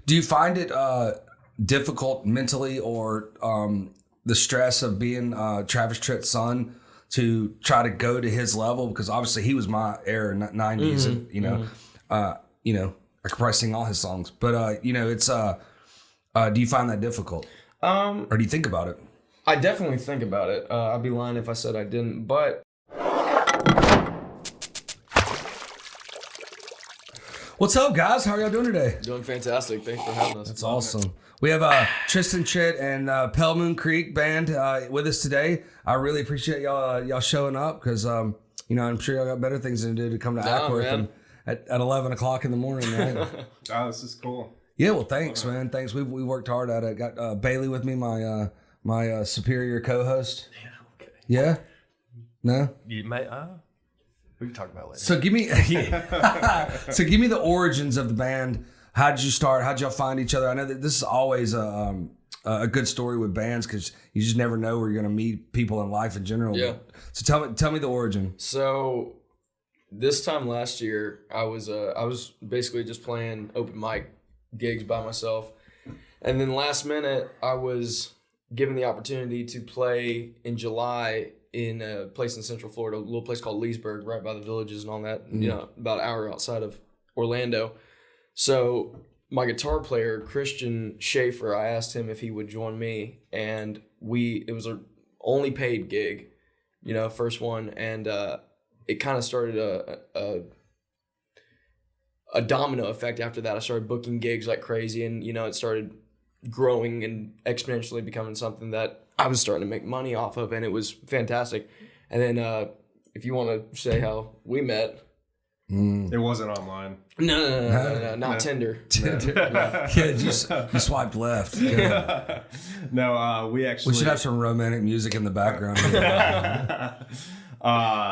Do you find it difficult mentally or the stress of being Travis Tritt's son to try to go to his level? Because obviously he was my era, 90s, and I could probably sing all his songs. But it's do you find that difficult? Or do you think about it? I definitely think about it. I'd be lying if I said I didn't, but What's up, guys? How are y'all doing today? doing fantastic. Thanks for having us. That's awesome. We have Tristan Tritt and Pell Moon Creek Band with us today. I really appreciate y'all showing up because I'm sure y'all got better things to do to come to Ackworth and at 11 o'clock in the morning. Right? Oh, this is cool. Yeah, well, thanks, man. Thanks. We worked hard at it. Got Bailey with me, my superior co-host. Yeah, okay. Yeah? No? You may, we can talk about it later. So give me the origins of the band. How'd you start? How'd y'all find each other? I know that this is always a good story with bands because you just never know where you're going to meet people in life in general. Yeah. So tell me the origin. So this time last year, I was basically just playing open mic gigs by myself, and then last minute I was given the opportunity to play in July in a place in Central Florida, a little place called Leesburg, right by the Villages and all that. About an hour outside of Orlando. So my guitar player Christian Schaefer, I asked him if he would join me, and it was our only paid gig, first one, and it kind of started a domino effect after that. I started booking gigs like crazy, and it started growing and exponentially becoming something that I was starting to make money off of, and it was fantastic. And then if you want to say how we met. It wasn't online. No, not Tinder. Yeah, you swiped left. No, we actually... We should have some romantic music in the background.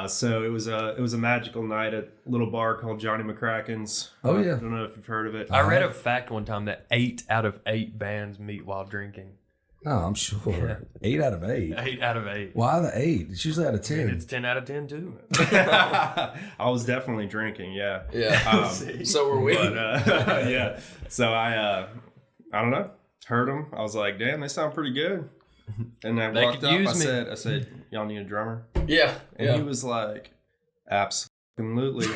So it was a magical night at a little bar called Johnny McCracken's. Oh, yeah. I don't know if you've heard of it. I read a fact one time that 8 out of 8 bands meet while drinking. Oh, I'm sure. Yeah. 8 out of 8. 8 out of 8. Why the 8? It's usually out of 10. And it's 10 out of 10 too. I was definitely drinking, yeah. Yeah. So were we. But, yeah. So I don't know. Heard them. I was like, damn, they sound pretty good. And I walked up. I said, y'all need a drummer? Yeah. And he was like, absolutely.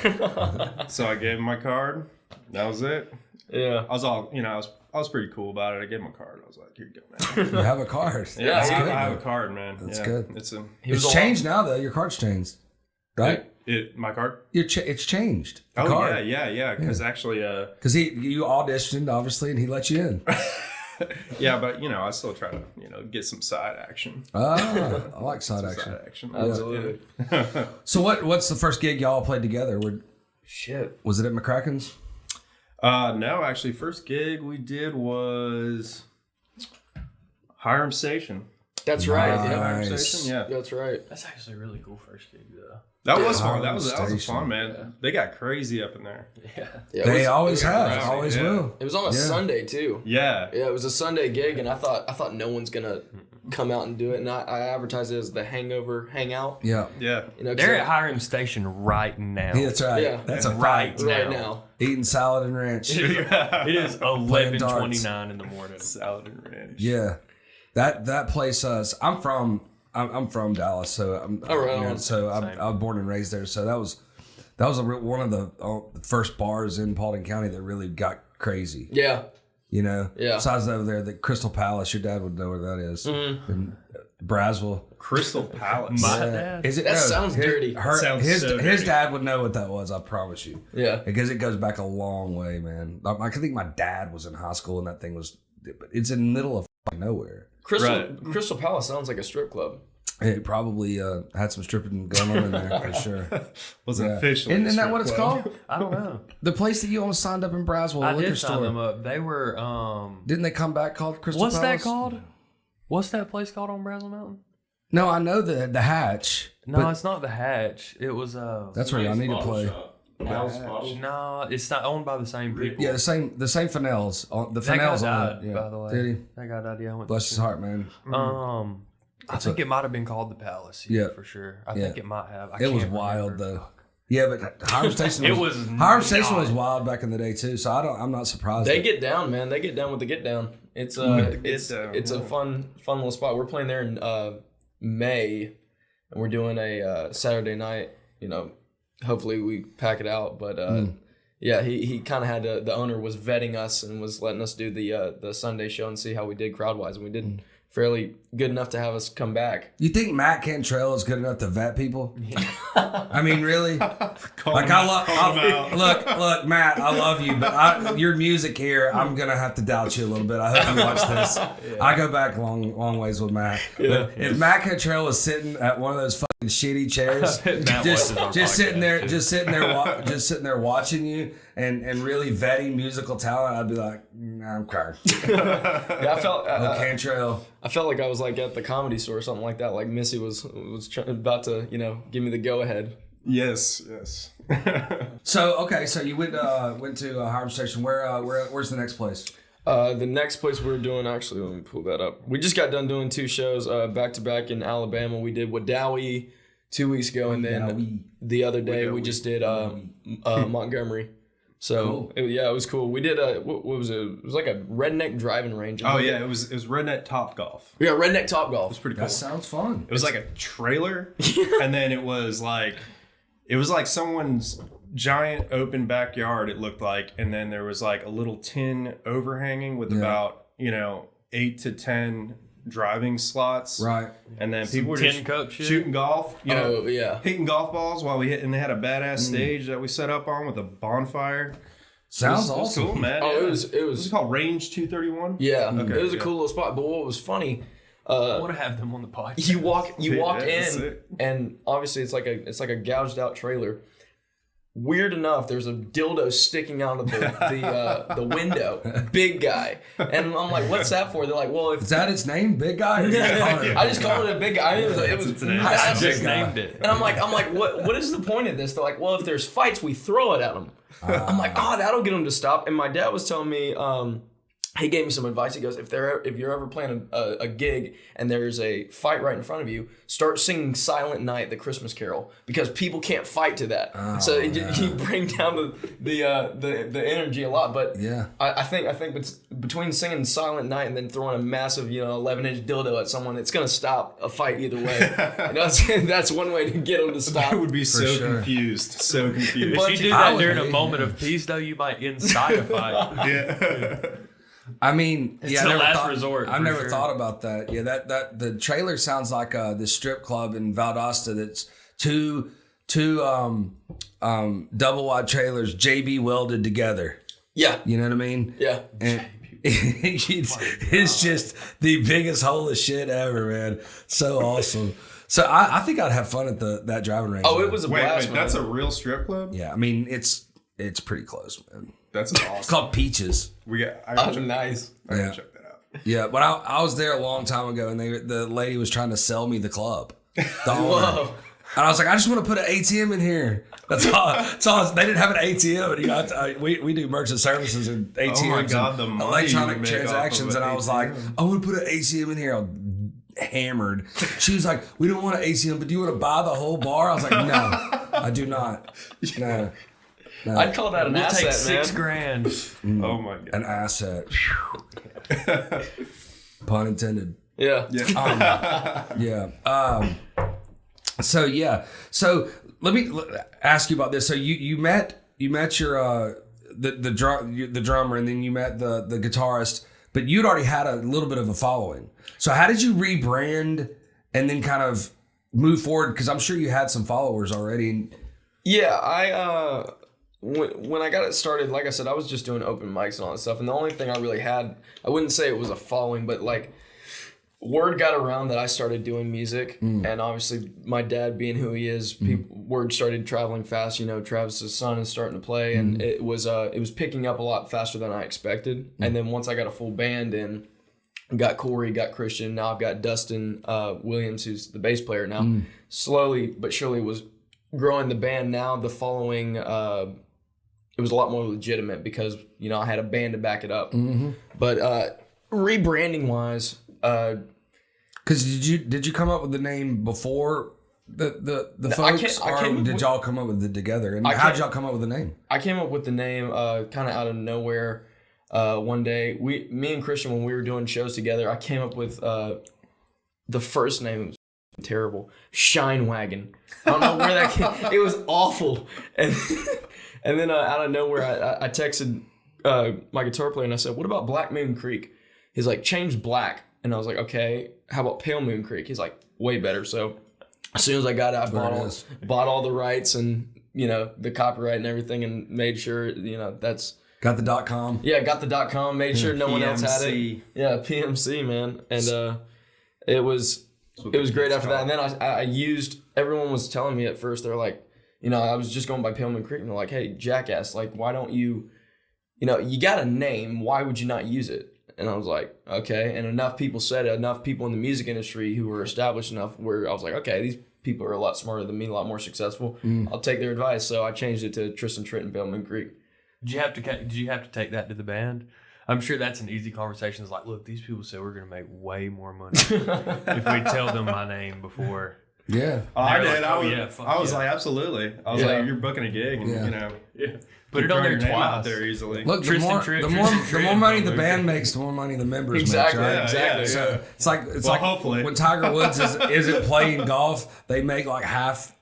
So I gave him my card. That was it. Yeah. I was all, I was pretty cool about it. I gave him a card. I was like, here you go, man. You have a card. Yeah, That's good, I have a card, man. That's good. It's changed now, though. Your card's changed, right? My card? It's changed. The card. Oh, yeah. Because actually... Because you auditioned, obviously, and he let you in. Yeah, but, I still try to, get some side action. Ah, I like side action. Side action. Absolutely. Yeah. So what's the first gig y'all played together? Shit. Was it at McCracken's? No, actually, first gig we did was Hiram Station. That's right. Nice. Yeah. Hiram Station, yeah. That's right. That's actually a really cool first gig though. That was fun. That Hiram was a Station. fun, man. Yeah. They got crazy up in there. Yeah. They always have. crazy, Always yeah. will. It was on a Sunday too. Yeah. Yeah, it was a Sunday gig, and I thought no one's gonna come out and do it, and I advertised it as the Hangover Hangout. Yeah. Yeah. They're at Hiram Station right now. Yeah, that's right. Yeah. That's a right fact. Right now. now. Eating salad and ranch. It is Playing darts. 11:29 in the morning. Salad and ranch. Yeah. That place. I'm from Dallas, so I'm I was born and raised there. So that was one of the first bars in Paulding County that really got crazy. Yeah. Yeah. Besides over there, the Crystal Palace. Your dad would know where that is. In Braswell. Crystal Palace. My dad. Is it? That sounds dirty. His dad would know what that was. I promise you. Yeah. Because it goes back a long way, man. I think my dad was in high school and that thing was. It's in the middle of nowhere. Crystal Palace sounds like a strip club. It probably had some stripping going on in there for sure. Wasn't official. Isn't that what it's called? I don't know. The place that you almost signed up in Braswell, I the liquor did sign store. them up. They were Didn't they come back called Crystal What's Palace? that called? What's that place called on Brazel Mountain? No, I know the Hatch. No, it's not the Hatch. It was That's where y'all need to play. No, it's not owned by the same people. Yeah, the same Fennells. The That guy Fennells died, on it. Yeah. by the way. Did he? That guy died. Yeah, I went Bless to his heart, man. I think it might have been called the Palace. Yeah. For sure. I think it might have. It was wild though. Yeah, but Hiram Station was wild back in the day too. So I'm not surprised. They get down, man. They get down with the get down. It's a fun little spot. We're playing there in May, and we're doing a Saturday night. You know, hopefully we pack it out. But yeah, he kind of had the owner was vetting us and was letting us do the Sunday show and see how we did crowd wise, and we did fairly good enough to have us come back. You think Matt Cantrell is good enough to vet people? Yeah. I mean, really? Look, Matt, I love you, but your music here, I'm gonna have to doubt you a little bit. I hope you watch this. Yeah. I go back long ways with Matt. Yeah. But if Matt Cantrell was sitting at one of those fucking shitty chairs, just sitting there watching you and really vetting musical talent, I'd be like, nah, I'm crying. Yeah, I felt Cantrell. I felt like I was like at the Comedy Store or something like that. Like Missy was about to, give me the go ahead. Yes. So you went to Hiram Station. Where's the next place? The next place we're doing, actually, let me pull that up. We just got done doing 2 shows back to back in Alabama. We did Wadowee 2 weeks ago, and then the other day we just did Montgomery. So cool. It was cool. We did what was it? It was like a redneck driving range. Oh yeah, it was redneck Top Golf. Yeah, redneck Top Golf. It was pretty cool. That sounds fun. It was like a trailer, and then it was like someone's giant open backyard. It looked like, and then there was like a little tin overhanging with about 8 to 10 driving slots, right? And then people were just shooting golf, hitting golf balls while we hit, and they had a badass stage that we set up on with a bonfire. Sounds awesome. It was cool, man. Oh, it was called Range 231. Yeah, okay, it was a cool little spot. But what was funny, I want to have them on the podcast. You walk in, and obviously it's like a gouged out trailer. Weird enough, there's a dildo sticking out of the window, big guy, and I'm like, "What's that for?" They're like, "Well, if is that its name, big guy?" I just called it a big guy. I just named it, and I'm like, what is the point of this? They're like, "Well, if there's fights, we throw it at them." I'm like, "Oh, that'll get them to stop." And my dad was telling me, he gave me some advice. He goes, if you're ever playing a gig and there's a fight right in front of you, start singing Silent Night, the Christmas Carol, because people can't fight to that. So you bring down the energy a lot. But yeah, I think between singing Silent Night and then throwing a massive 11-inch dildo at someone, it's gonna stop a fight either way. That's one way to get them to stop. I would be confused. So confused. If you do that during a moment of peace, though, you might incite a fight. Yeah. I mean, it's the last resort. I've never thought about that. Yeah, that the trailer sounds like the strip club in Valdosta. That's two double wide trailers, JB welded together. Yeah, you know what I mean. Yeah, and it's just the biggest hole of shit ever, man. So awesome. So I think I'd have fun at that driving range. Oh, it was a blast. Wait, that's a real strip club? Yeah, I mean it's pretty close, man. That's awesome. It's called Peaches. Nice. I gotta check that out. Yeah, but I was there a long time ago, and the lady was trying to sell me the club. The owner. Whoa. And I was like, I just want to put an ATM in here. That's all. They didn't have an ATM, and we do merchant services and ATMs, oh my God, and electronic transactions, and I was like, I want to put an ATM in here. I was hammered. She was like, we don't want an ATM, but do you want to buy the whole bar? I was like, no, I do not. No. I'd call that an asset, take man. $6,000. Oh my God. An asset. Pun intended. Yeah. So let me ask you about this. So you met your the drummer, and then you met the guitarist, but you'd already had a little bit of a following. So how did you rebrand and then kind of move forward? Because I'm sure you had some followers already. Yeah, when I got it started, like I said, I was just doing open mics and all that stuff. And the only thing I really had, I wouldn't say it was a following, but like word got around that I started doing music. And obviously my dad being who he is, word started traveling fast. Travis's son is starting to play, and it was picking up a lot faster than I expected. And then once I got a full band in, got Corey, got Christian, now I've got Dustin Williams, who's the bass player now. Slowly but surely was growing the band. Now the following, it was a lot more legitimate because I had a band to back it up. But rebranding wise, because did you come up with the name before The I folks, came up did with- y'all come up with it together? And I how did came- y'all come up with the name? I came up with the name kind of out of nowhere. One day, me and Christian, when we were doing shows together, I came up with the first name. It was terrible. Shine Wagon. I don't know where that came. It was awful. And then out of nowhere, I texted my guitar player and I said, "What about Black Moon Creek?" He's like, "Change Black." And I was like, "Okay, how about Pale Moon Creek?" He's like, "Way better." So as soon as I got it, I bought all the rights and the copyright and everything, and made sure that's. Got the .com. Yeah, got the .com. Made sure no one else had it. PMC. Yeah, PMC, man, and it was great after that. And then I used. Everyone was telling me at first, they're like, I was just going by Pale Moon Creek, and they're like, "Hey, jackass, like, why don't you, you got a name, why would you not use it?" And I was like, okay. And enough people said it. Enough people in the music industry who were established enough, where I was like, okay, these people are a lot smarter than me, a lot more successful. I'll take their advice. So I changed it to Tristan Tritt and Pale Moon Creek. Did you have to take that to the band? I'm sure that's an easy conversation. It's like, look, these people said we're going to make way more money if we tell them my name before. Yeah. Oh, I did. Like, I was like, absolutely. I was like, you're booking a gig, and Put it on there twice twice. there easily. Look, the Tristan more, Tritt, the Tristan more, the Tritt, more money the Luke. band makes, the more money the members Exactly. make, right? Exactly. Yeah. So it's like Well, hopefully. when Tiger Woods isn't playing golf, they make like half.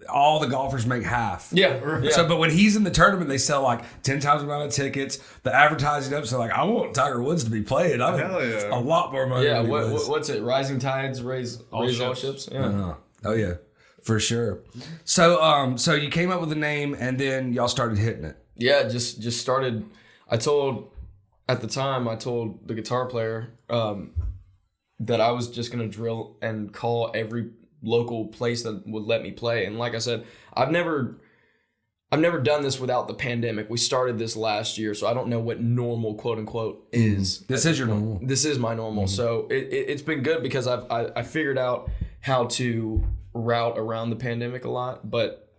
All the golfers make half. Yeah. So, but when he's in the tournament, they sell like 10 times the amount of tickets. The advertising up, so like, I want Tiger Woods to be playing. I mean, Hell yeah. a lot more money. Yeah. than he was. What's it? Rising tides raise all ships. Yeah. Oh yeah, for sure. So so you came up with a name, and then y'all started hitting it. Yeah, just started. At the time I told the guitar player that I was just gonna drill and call every local place that would let me play. And like I said, I've never done this without the pandemic. We started this last year, so I don't know what normal, quote unquote, is. This is your normal. This is my normal. So it's been good because I figured out how to route around the pandemic a lot. But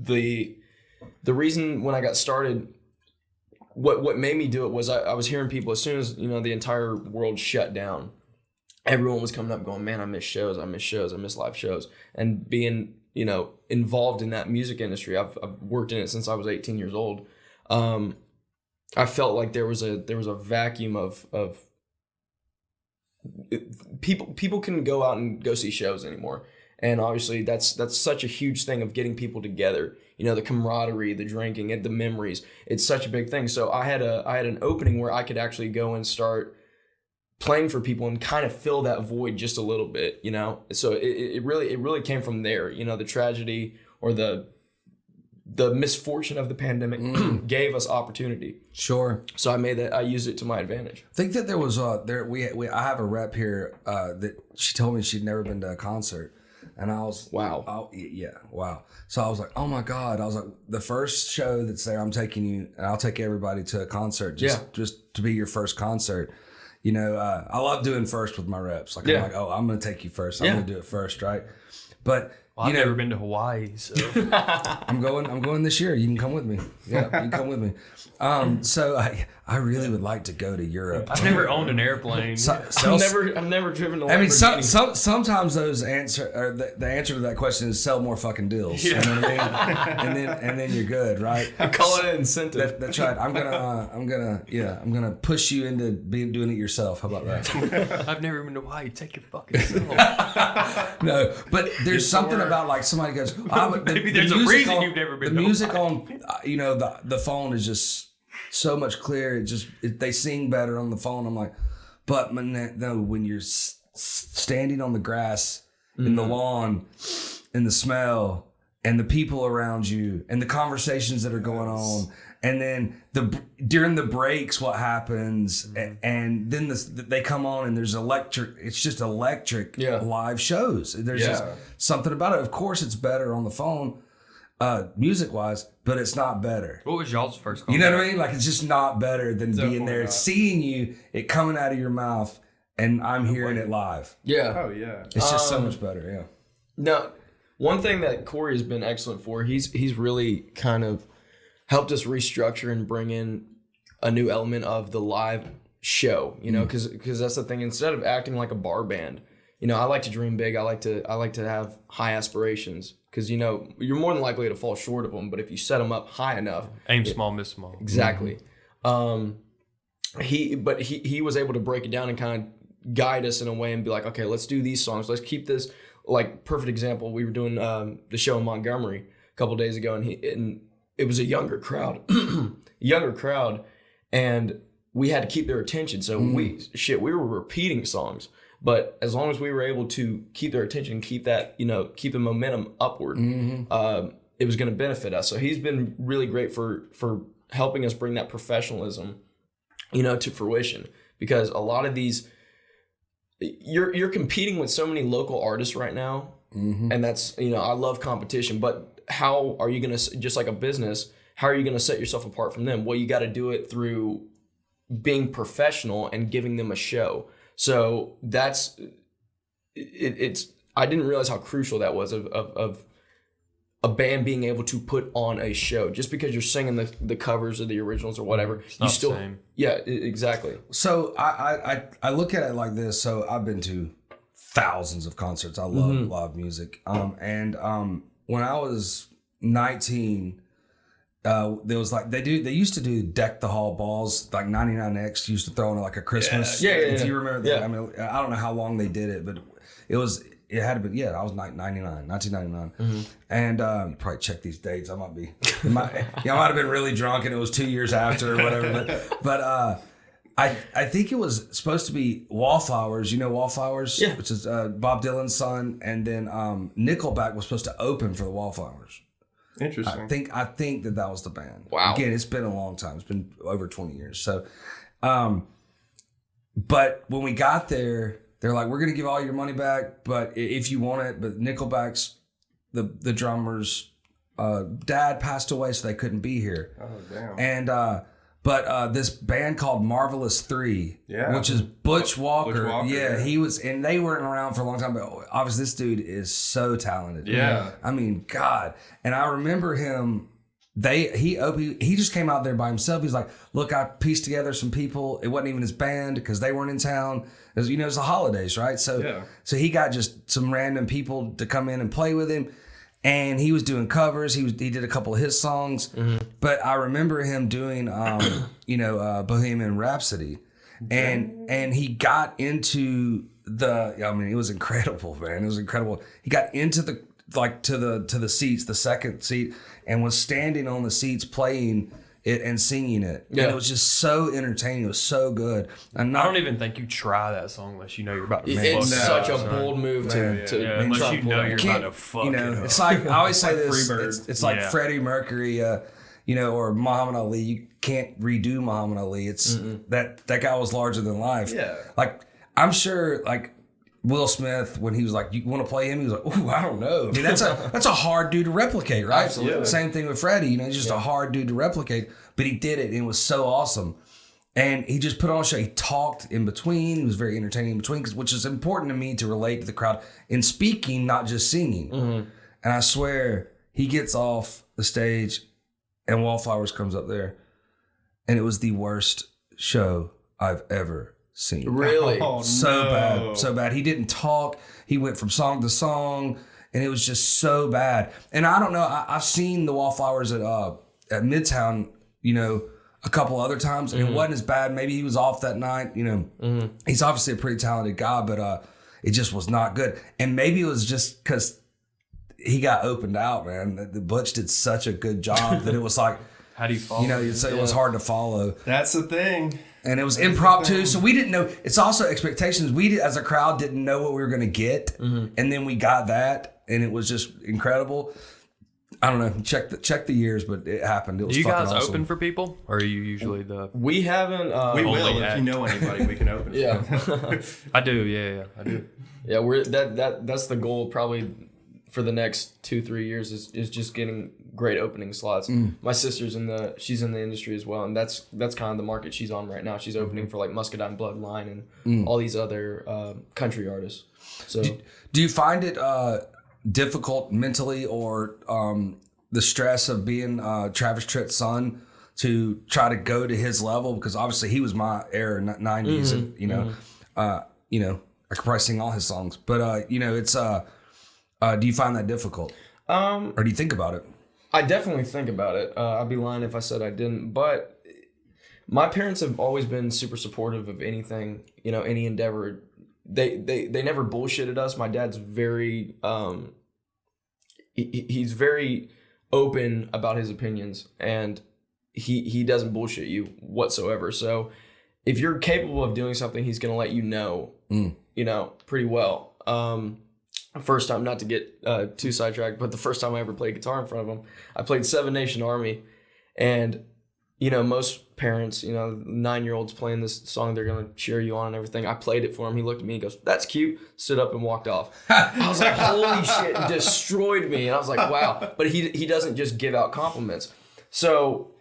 the reason when I got started, what made me do it was I was hearing people as soon as the entire world shut down, everyone was coming up going, "Man, I miss shows, I miss live shows." And being involved in that music industry, I've worked in it since I was 18 years old. I felt like there was a vacuum of people couldn't go out and go see shows anymore. And obviously that's such a huge thing of getting people together. The camaraderie, the drinking, and the memories. It's such a big thing. So I had an opening where I could actually go and start playing for people and kind of fill that void just a little bit, So it really came from there. The tragedy or the misfortune of the pandemic gave us opportunity. Sure. So I used it to my advantage. I think that there was I have a rep here that she told me she'd never been to a concert, and I was Wow. wow. So I was like, oh my God. I was like, the first show that's there, I'm taking you, and I'll take everybody to a concert just to be your first concert. I love doing first with my reps. Like I'm like, oh, I'm gonna take you first. I'm gonna do it first, right? But I've never been to Hawaii, so I'm going this year. You can come with me. Yeah, you can come with me. So I really would like to go to Europe. I've never owned an airplane. I've never driven a Lamborghini. I mean, sometimes those the answer to that question is sell more fucking deals. You know what I mean? and then you're good, right? Call it an incentive. That's right. I'm gonna push you into doing it yourself. How about that? I've never been to Hawaii. Take your fucking self. No, but there's something about like somebody goes, Maybe there's a reason you've never been the to music Hawaii. on the phone is just so much clearer. They sing better on the phone. I'm like, but no, when you're standing on the grass in the lawn, and the smell and the people around you and the conversations that are going on, and then during the breaks, what happens, and then they come on and there's electric. It's just electric live shows. There's just something about it. Of course, it's better on the phone, music wise, but it's not better. What was y'all's first concert? You know what I mean? Like, it's just not better than being there, seeing you, it coming out of your mouth, and I'm hearing it live. Yeah. Oh yeah. It's just so much better. Yeah. Now, one thing that Corey has been excellent for, he's really kind of helped us restructure and bring in a new element of the live show, because that's the thing. Instead of acting like a bar band, I like to dream big. I like to have high aspirations because you're more than likely to fall short of them. But if you set them up high enough, aim small, miss small. Exactly. He was able to break it down and kind of guide us in a way and be like, okay, let's do these songs. Let's keep this. Like, perfect example. We were doing the show in Montgomery a couple days ago, and it was a younger crowd, and we had to keep their attention. So we were repeating songs. But as long as we were able to keep their attention, keep that, keep the momentum upward, it was going to benefit us. So he's been really great for helping us bring that professionalism, to fruition. Because a lot of these, you're competing with so many local artists right now, and that's, I love competition. But how are you going to, just like a business, how are you going to set yourself apart from them? Well, you got to do it through being professional and giving them a show. So that's it's. I didn't realize how crucial that was of a band being able to put on a show. Just because you're singing the covers or the originals or whatever, it's not the same. Yeah, exactly. So I look at it like this. So I've been to thousands of concerts. I love live music. And when I was 19. There was like they used to do Deck the Hall balls, like 99X used to throw in like a Christmas. Yeah. If you remember that. Yeah. I mean, I don't know how long they did it, but it had to be, I was 1999. And you probably check these dates. I might have been really drunk and it was 2 years after or whatever. But I think it was supposed to be Wallflowers, Wallflowers, which is Bob Dylan's son, and then Nickelback was supposed to open for the Wallflowers. Interesting. I think that was the band. Wow. Again, it's been a long time. It's been over 20 years. So, but when we got there, they're like, we're going to give all your money back, but if you want it. But Nickelback's, the drummer's dad passed away, so they couldn't be here. Oh, damn. And, but this band called Marvelous 3, which is Butch Walker. He was, and they weren't around for a long time, but obviously this dude is so talented. Yeah. I mean, God. And I remember him, he just came out there by himself. He's like, look, I pieced together some people. It wasn't even his band because they weren't in town. It was, it's the holidays, right? So he got just some random people to come in and play with him. And he was doing covers. He did a couple of his songs, but I remember him doing, Bohemian Rhapsody, and he got into it was incredible, man. It was incredible. He got into to the seats, the second seat, and was standing on the seats playing it and singing it. Yeah. And it was just so entertaining. It was so good. And I don't even think you try that song unless you know you're about to It's such a bold move to unless you know you're about to fuck it up. It's like, I always say this, Freebird. it's like Freddie Mercury, or Muhammad Ali. You can't redo Muhammad Ali. It's that guy was larger than life. Yeah. Like, I'm sure, like, Will Smith, when he was like, you want to play him? He was like, ooh, I don't know. I mean, that's a hard dude to replicate, right? Absolutely. Same thing with Freddie. He's just a hard dude to replicate. But he did it, and it was so awesome. And he just put on a show. He talked in between. He was very entertaining in between, which is important to me to relate to the crowd in speaking, not just singing. And I swear, he gets off the stage, and Wallflowers comes up there, and it was the worst show I've ever seen. Really? Oh, So bad. He didn't talk. He went from song to song, and it was just so bad. And I don't know. I've seen the Wallflowers at Midtown, a couple other times, and it wasn't as bad. Maybe he was off that night. He's obviously a pretty talented guy, but it just was not good. And maybe it was just because he got opened out, man. The Butch did such a good job that it was like, how do you follow? It was hard to follow. That's the thing. And it was impromptu, so we didn't know. It's also expectations. We, as a crowd, didn't know what we were going to get, and then we got that, and it was just incredible. I don't know. Check the years, but it happened. It was. Do you guys awesome. open for people, or are you usually the? We haven't. We will Only if you know anybody. We can open. Yeah. I do. Yeah, I do. Yeah, we're that's the goal probably for the next 2-3 years is just getting great opening slots. My sister's she's in the industry as well, and that's kind of the market she's on right now. She's opening for like Muscadine Bloodline and all these other country artists. So do you find it difficult mentally, or the stress of being Travis Tritt's son to try to go to his level? Because obviously he was my era, 90s, and I could probably sing all his songs, but you know, it's do you find that difficult, or do you think about it? I definitely think about it. I'd be lying if I said I didn't. But my parents have always been super supportive of anything, you know, any endeavor. They never bullshitted us. My dad's very he's very open about his opinions, and he doesn't bullshit you whatsoever. So if you're capable of doing something, he's gonna let you know, you know, pretty well. First time, not to get too sidetracked, but the first time I ever played guitar in front of him, I played Seven Nation Army, and you know, most parents, you know, 9-year-olds playing this song, they're gonna cheer you on and everything. I played it for him. He looked at me and goes, "That's cute." Stood up and walked off. I was like, "Holy shit!" Destroyed me, and I was like, "Wow!" But he doesn't just give out compliments, so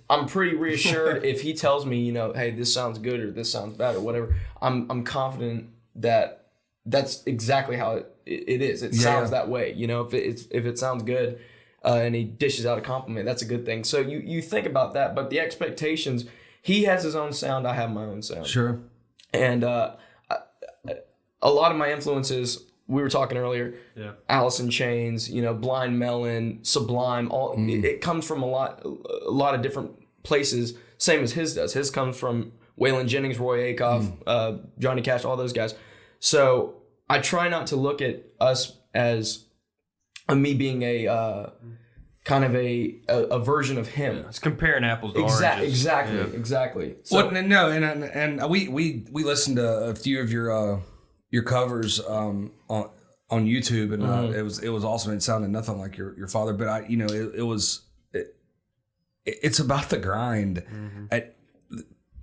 I'm pretty reassured if he tells me, you know, "Hey, this sounds good" or "This sounds bad" or whatever. I'm confident that that's exactly how it is. It sounds that way, you know. If it sounds good, and he dishes out a compliment, that's a good thing. So you think about that, but the expectations. He has his own sound. I have my own sound. Sure. And a lot of my influences, we were talking earlier. Yeah. Alice in Chains, you know, Blind Melon, Sublime. All it comes from a lot of different places. Same as his does. His comes from Waylon Jennings, Roy Acuff, Johnny Cash, all those guys. So I try not to look at us as me being a kind of a version of him. It's comparing apples to oranges. Exactly. So, Well, no, and we listened to a few of your covers on YouTube, and it was awesome. It sounded nothing like your father, but it's about the grind.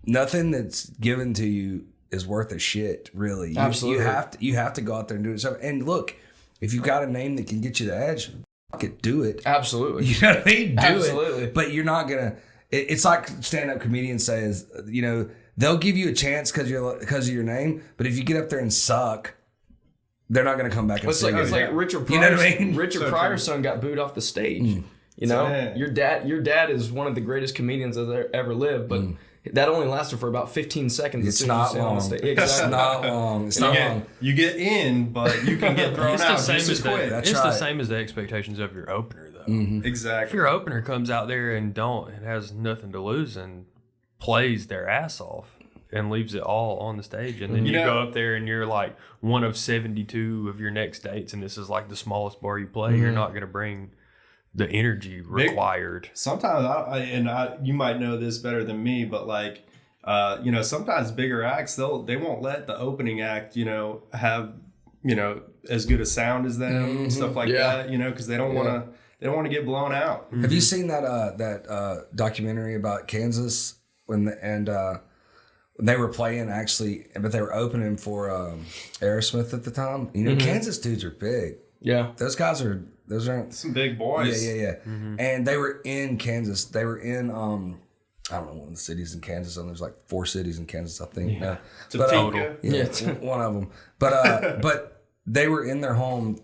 Nothing that's given to you is worth a shit, really. Absolutely. You have to go out there and do it. And look, if you've got a name that can get you the edge, fuck it, do it. Absolutely. You know what I mean? Do Absolutely. it. But you're not gonna. It's like stand-up comedians says, you know, they'll give you a chance because of your name, but if you get up there and suck, they're not gonna come back and It's sing like it. Richard Pryor's, You know what I mean? Richard Pryor's son got booed off the stage. You know, your dad is one of the greatest comedians that ever lived, but that only lasted for about 15 seconds. It's not long. It's not long. It's not long. You get in, but you can get thrown out just as quick. That's It's right. the same as the expectations of your opener, though. If Exactly. your opener comes out there and has nothing to lose and plays their ass off and leaves it all on the stage, and then you go up there and you're like one of 72 of your next dates, and this is like the smallest bar you play, you're not going to bring the energy required. Sometimes you might know this better than me, but like, you know, sometimes bigger acts, they won't let the opening act, you know, have, you know, as good a sound as them, stuff like that, you know, because they don't want to get blown out. Have you seen that documentary about Kansas when they were playing actually, but they were opening for Aerosmith at the time? You know, Kansas dudes are big. Yeah. Those aren't Some big boys. Yeah. And they were in Kansas. They were in I don't know, one of the cities in Kansas, and there's like 4 cities in Kansas, I think. Yeah. But one of them. But they were in their home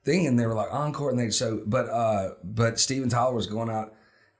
thing, and they were like encore, and but Steven Tyler was going out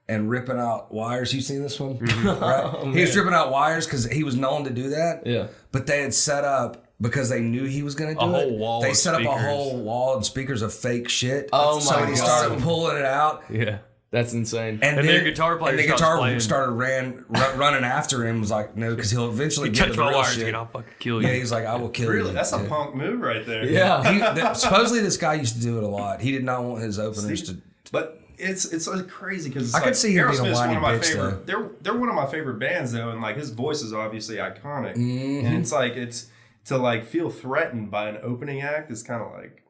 and ripping out wires. You seen this one? Right? He was ripping out wires because he was known to do that. Yeah. But they had set up, because they knew he was going to do A whole wall They of set up a speakers. whole wall of speakers of fake shit. Oh so my he God. started pulling it out. Yeah. That's insane. And then their guitar player and the starts guitar playing. started running after him. Was like, no, because he'll eventually get Touch to the my real wires shit. again, I'll fucking kill you. Yeah, he's like, I will kill you. Really, that's a Yeah. punk move right there. Yeah. Supposedly this guy used to do it a lot. He did not want his openers to. But it's so crazy because I could see him being a Aerosmith's whiny one of my bitch, favorite. They're one of my favorite bands though, and like his voice is obviously iconic, and it's like it's to like feel threatened by an opening act is kind of like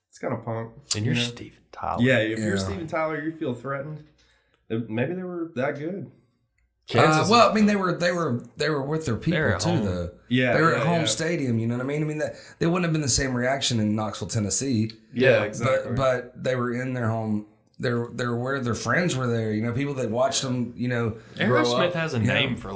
it's kind of punk. And you're you know? Steven Tyler. Yeah, if you're Yeah. Steven Tyler, you feel threatened. Maybe they were that good. Well, I mean, they were with their They're people at too. home. Though. Yeah, they were at yeah, home yeah. stadium. You know what I mean? I mean, they wouldn't have been the same reaction in Knoxville, Tennessee. Yeah, exactly. But they were in their home they're where their friends were there. You know, people that watched them. You know, Aerosmith has a name for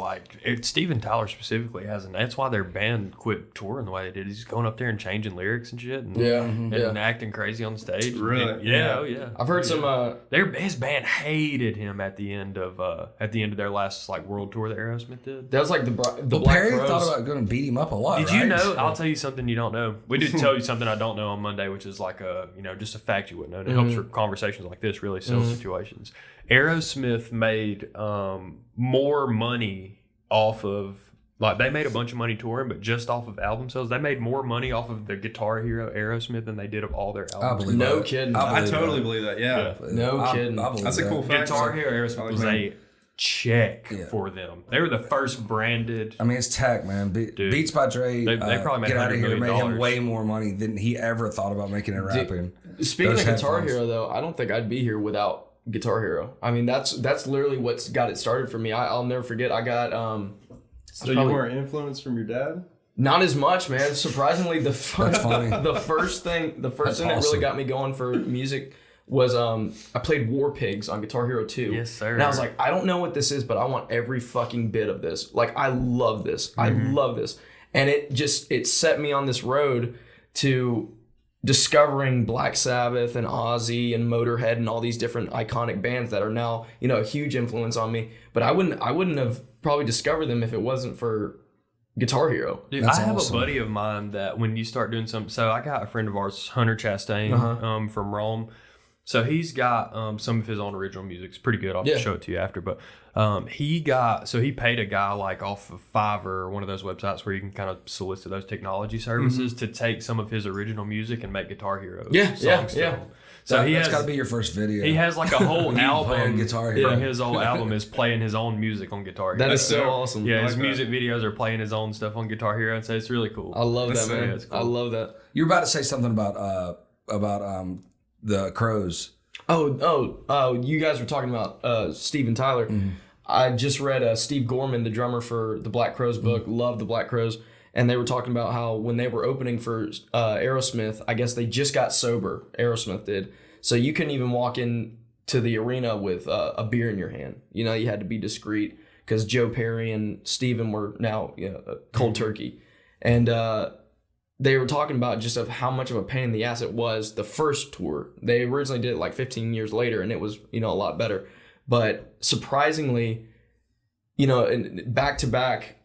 Steven Tyler specifically has a name. That's why their band quit touring the way they did. He's going up there and changing lyrics and shit, and acting crazy on the stage. Really? Yeah. I've heard some. His band hated him at the end of their last world tour that Aerosmith did. That was like the Black Perry Crowes. thought about going to beat him up a lot. Did you know? I'll tell you something you don't know. We did tell you something I don't know on Monday, which is just a fact you wouldn't know. It helps for conversations like this, really sales situations. Aerosmith made more money off of they made a bunch of money touring, but just off of album sales, they made more money off of the Guitar Hero Aerosmith than they did of all their albums. I believe No that. kidding. I totally believe that. Yeah. No kidding. That's a cool fact. Guitar Hero Aerosmith was a check for them. They were the first branded. I mean, it's tech, man. Beats by Dre. They probably made Get Out of $100 Here million. made him way more money than he ever thought about making in rapping. Speaking Those of Guitar headphones. Hero, though, I don't think I'd be here without Guitar Hero. I mean, that's literally what's got it started for me. I'll never forget. I got So you weren't influenced from your dad? not as much, man. Surprisingly, the funny. first thing that awesome. really got me going for music was I played War Pigs on Guitar Hero 2. Yes, sir. And I was like, I don't know what this is, but I want every fucking bit of this. Like, I love this. I love this. And it set me on this road to discovering Black Sabbath and Ozzy and Motorhead and all these different iconic bands that are now, a huge influence on me. But I wouldn't have probably discovered them if it wasn't for Guitar Hero. Dude, That's I have awesome. a buddy of mine that when you start doing something, so I got a friend of ours, Hunter Chastain, from Rome. So he's got some of his own original music. It's pretty good. I'll show it to you after. But he paid a guy off of Fiverr or one of those websites where you can kind of solicit those technology services to take some of his original music and make Guitar Hero songs to him. So That's got to be your first video. He has a whole playing album. Guitar Hero. His whole album is playing his own music on Guitar Hero. That is so awesome. Yeah, I his like music videos are playing his own stuff on Guitar Hero, and so it's really cool. I love that, man. Yeah, it's cool. I love that. You were about to say something about the Crows. You guys were talking about Steven Tyler. I just read Steve Gorman, the drummer for the Black Crowes book. Love the Black Crowes. And they were talking about how when they were opening for Aerosmith, I guess they just got sober. Aerosmith did. So you couldn't even walk in to the arena with a beer in your hand. You had to be discreet because Joe Perry and Steven were now cold turkey. And they were talking about just of how much of a pain in the ass it was the first tour. They originally did it 15 years later, and it was, a lot better. But surprisingly, back to back,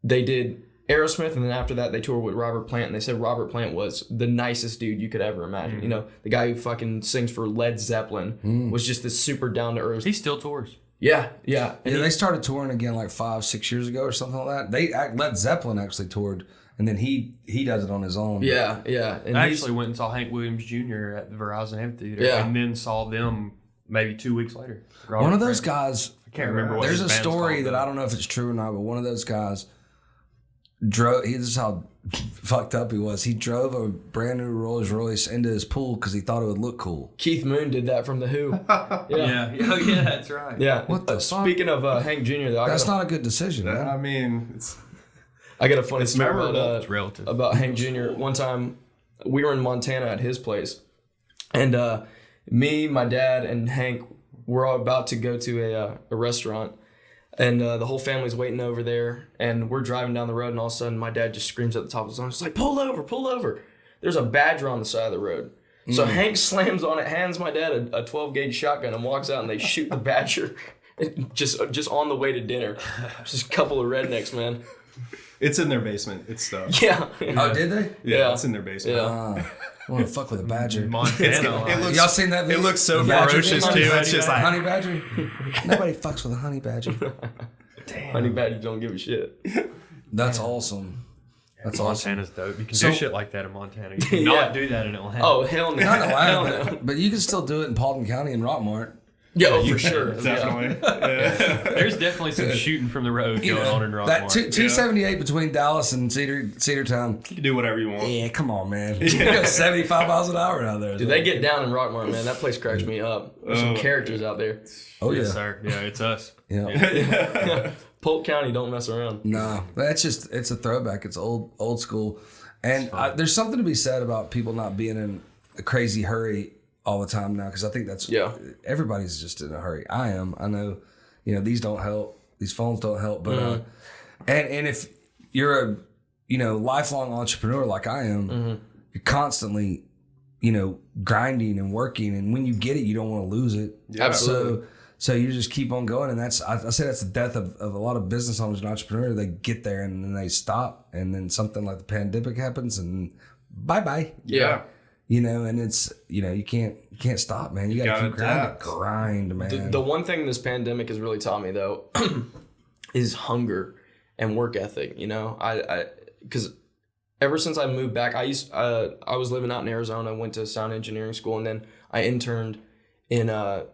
they did Aerosmith, and then after that, they toured with Robert Plant, and they said Robert Plant was the nicest dude you could ever imagine. The guy who fucking sings for Led Zeppelin was just this super down-to-earth. He still tours. Yeah. And they started touring again 5-6 years ago or something like that. Led Zeppelin actually toured, and then he does it on his own. Yeah. And I actually went and saw Hank Williams Jr. at the Verizon Amphitheater, and then saw them maybe 2 weeks later. One of those guys, I can't remember what there's his a band's story called, that I don't know if it's true or not, but one of those guys drove. This is how fucked up he was. He drove a brand new Rolls Royce into his pool because he thought it would look cool. Keith Moon did that from The Who. Yeah, that's right. Yeah. What the fuck? Speaking of Hank Jr., though, That's not a good decision, man. I mean, I got a funny story memorable. It's relative. about Hank Jr. One time, we were in Montana at his place, and me, my dad, and Hank were all about to go to a restaurant, and the whole family's waiting over there, and we're driving down the road, and all of a sudden, my dad just screams at the top of his lungs, it's like, pull over. There's a badger on the side of the road. So Hank slams on it, hands my dad a 12-gauge shotgun, and walks out, and they shoot the badger just on the way to dinner. Just a couple of rednecks, man. it's in their basement. It's stuff. Yeah. Oh, did they? Yeah, it's in their basement. Yeah. I want to fuck with a badger. Montana. It looks, Y'all seen that video? It looks so The badger? ferocious too. It's just like Honey badger? Nobody fucks with a honey badger. Honey badgers don't give a shit. That's awesome. That's awesome. Montana's dope. You can So- do shit like that in Montana. You can not do that in Atlanta. Oh, hell no. Not Hell Atlanta, no. but you can still do it in Paulding County and Rockmart. Yeah, oh, for sure. definitely. There's definitely some shooting from the road going on in That Rockmart. 278 between Dallas and Cedartown. You can do whatever you want. Yeah, come on, man. You go 75 miles an hour out there. Dude, they get down in Rockmart, man. That place cracks me up. There's some characters out there. Oh, yeah. Yes, sir. Yeah, it's us. Yeah. Polk County don't mess around. No, it's a throwback. It's old school. And there's something to be said about people not being in a crazy hurry all the time now because I think that's everybody's just in a hurry. I am. I know, these don't help. These phones don't help. But and if you're a lifelong entrepreneur like I am, you're constantly grinding and working, and when you get it, you don't want to lose it. Yeah. Absolutely. So you just keep on going, and that's I say that's the death of a lot of business owners and entrepreneurs. They get there and then they stop, and then something like the pandemic happens, and bye. Yeah. And it's you can't stop, man. You gotta keep grind, man. The one thing this pandemic has really taught me though is hunger and work ethic. I because ever since I moved back, I was living out in Arizona, went to sound engineering school, and then I interned in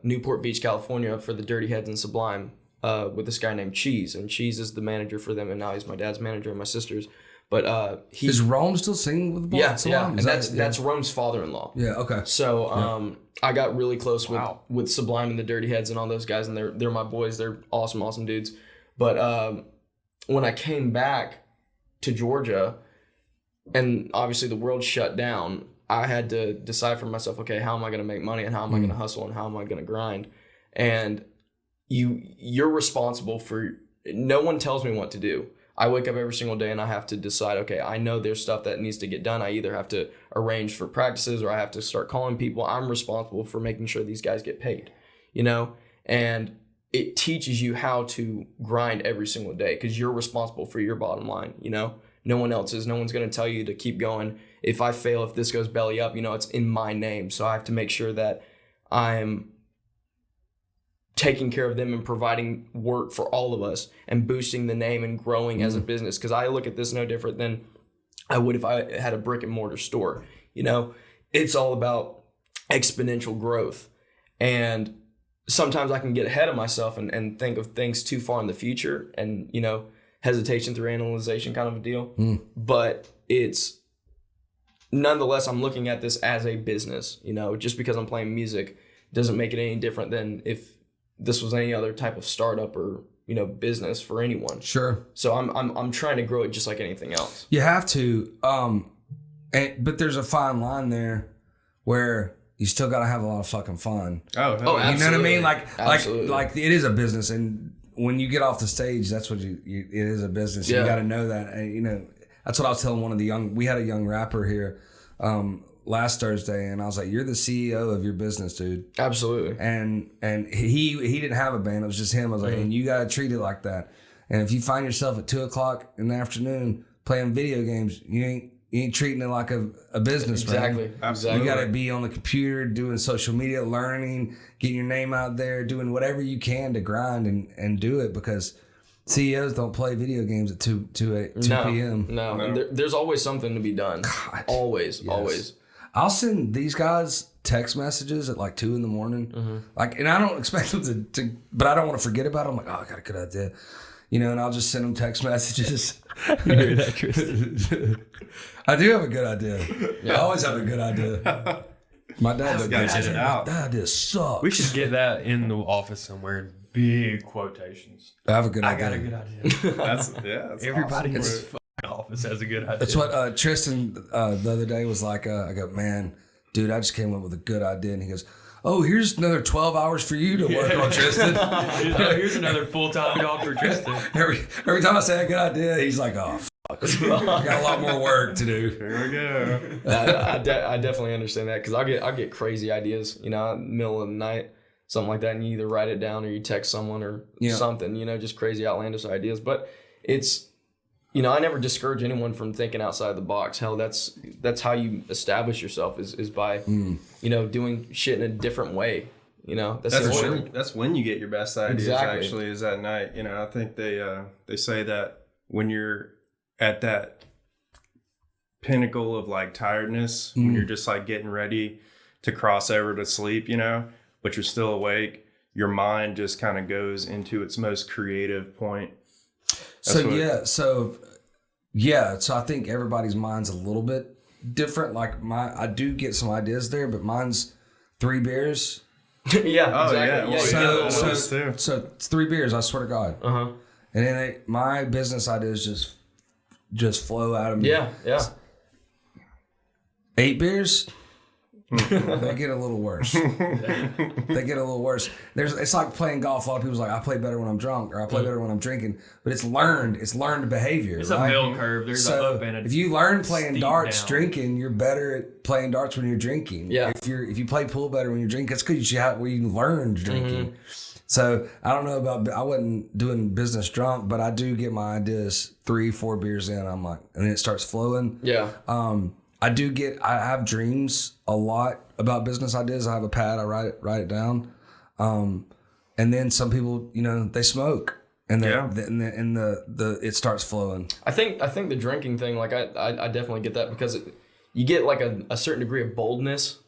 Newport Beach, California for the Dirty Heads and Sublime with this guy named Cheese. And Cheese is the manager for them, and now he's my dad's manager and my sister's. But is Rome still singing with the Yeah. And that's Rome's father-in-law. Yeah, okay. So I got really close with Sublime and the Dirty Heads and all those guys, and they're my boys. They're awesome dudes. But when I came back to Georgia, and obviously the world shut down, I had to decide for myself, okay, how am I going to make money, and how am I going to hustle, and how am I going to grind? And you're responsible for, no one tells me what to do. I wake up every single day and I have to decide, okay, I know there's stuff that needs to get done. I either have to arrange for practices or I have to start calling people. I'm responsible for making sure these guys get paid, and it teaches you how to grind every single day because you're responsible for your bottom line, No one else is. No one's going to tell you to keep going. If I fail, if this goes belly up, it's in my name. So I have to make sure that I'm taking care of them and providing work for all of us and boosting the name and growing as a business. Because I look at this no different than I would if I had a brick and mortar store. It's all about exponential growth. And sometimes I can get ahead of myself and think of things too far in the future and, hesitation through analyzation kind of a deal. But it's nonetheless, I'm looking at this as a business, just because I'm playing music doesn't make it any different than if this was any other type of startup or, business for anyone. Sure. So I'm trying to grow it just like anything else. You have to. But there's a fine line there where you still got to have a lot of fucking fun. Oh, you know what I mean? Like Absolutely. It is a business, and when you get off the stage, that's what it is a business. Yeah. You got to know that. And, that's what I was telling one of we had a young rapper here last Thursday, and I was like, you're the CEO of your business, dude. Absolutely. And he didn't have a band. It was just him. I was like, and you got to treat it like that. And if you find yourself at 2:00 in the afternoon playing video games, you ain't treating it like a business, exactly. man. Absolutely. You got to be on the computer, doing social media, learning, getting your name out there, doing whatever you can to grind and do it, because CEOs don't play video games at 2 p.m. No. And there's always something to be done. God. Always. I'll send these guys text messages at like 2 a.m. And I don't expect them to, but I don't want to forget about it. I'm like, oh, I got a good idea. And I'll just send them text messages. You hear that, Tristan? I do have a good idea. Yeah. I always have a good idea. My dad doesn't get it out. That idea sucks. We should get that in the office somewhere in big quotations. I have a good idea. I got a good idea. That's everybody awesome. in this fucking office has a good idea. That's what Tristan the other day was like. I go, man, dude, I just came up with a good idea, and he goes, oh, here's another 12 hours for you to work on, Tristan. Here's another full-time job for Tristan. Every time I say a good idea, he's like, oh, fuck. I got a lot more work to do. Here we go. I definitely understand that, because I get crazy ideas, in the middle of the night, something like that, and you either write it down or you text someone or something, just crazy outlandish ideas. But it's, I never discourage anyone from thinking outside the box. Hell, that's how you establish yourself is by, doing shit in a different way. That's when you get your best ideas. Exactly. Actually, is at night. I think they say that when you're at that pinnacle of like tiredness, when you're just like getting ready to cross over to sleep, but you're still awake, your mind just kind of goes into its most creative point. So I think everybody's mind's a little bit different. Like I do get some ideas there, but mine's 3 beers. Yeah, exactly. So it's 3 beers, I swear to God. And then my business ideas just flow out of me. Yeah. 8 beers, They get a little worse. They get a little worse. It's like playing golf. A lot of people's like, I play better when I'm drunk, or I play better when I'm drinking. But it's learned. It's learned behavior. It's right? a bell curve. There's an up and a if you learn playing darts down. drinking, you're better at playing darts when you're drinking. Yeah. If you play pool better when you're drinking, it's because you learned drinking. So I don't know about. I wasn't doing business drunk, but I do get my ideas 3-4 beers in. I'm like, and then it starts flowing. Yeah. I have dreams a lot about business ideas. I have a pad. I write it down. And then some people, they smoke, and the it starts flowing. I think the drinking thing, like I definitely get that because you get like a certain degree of boldness,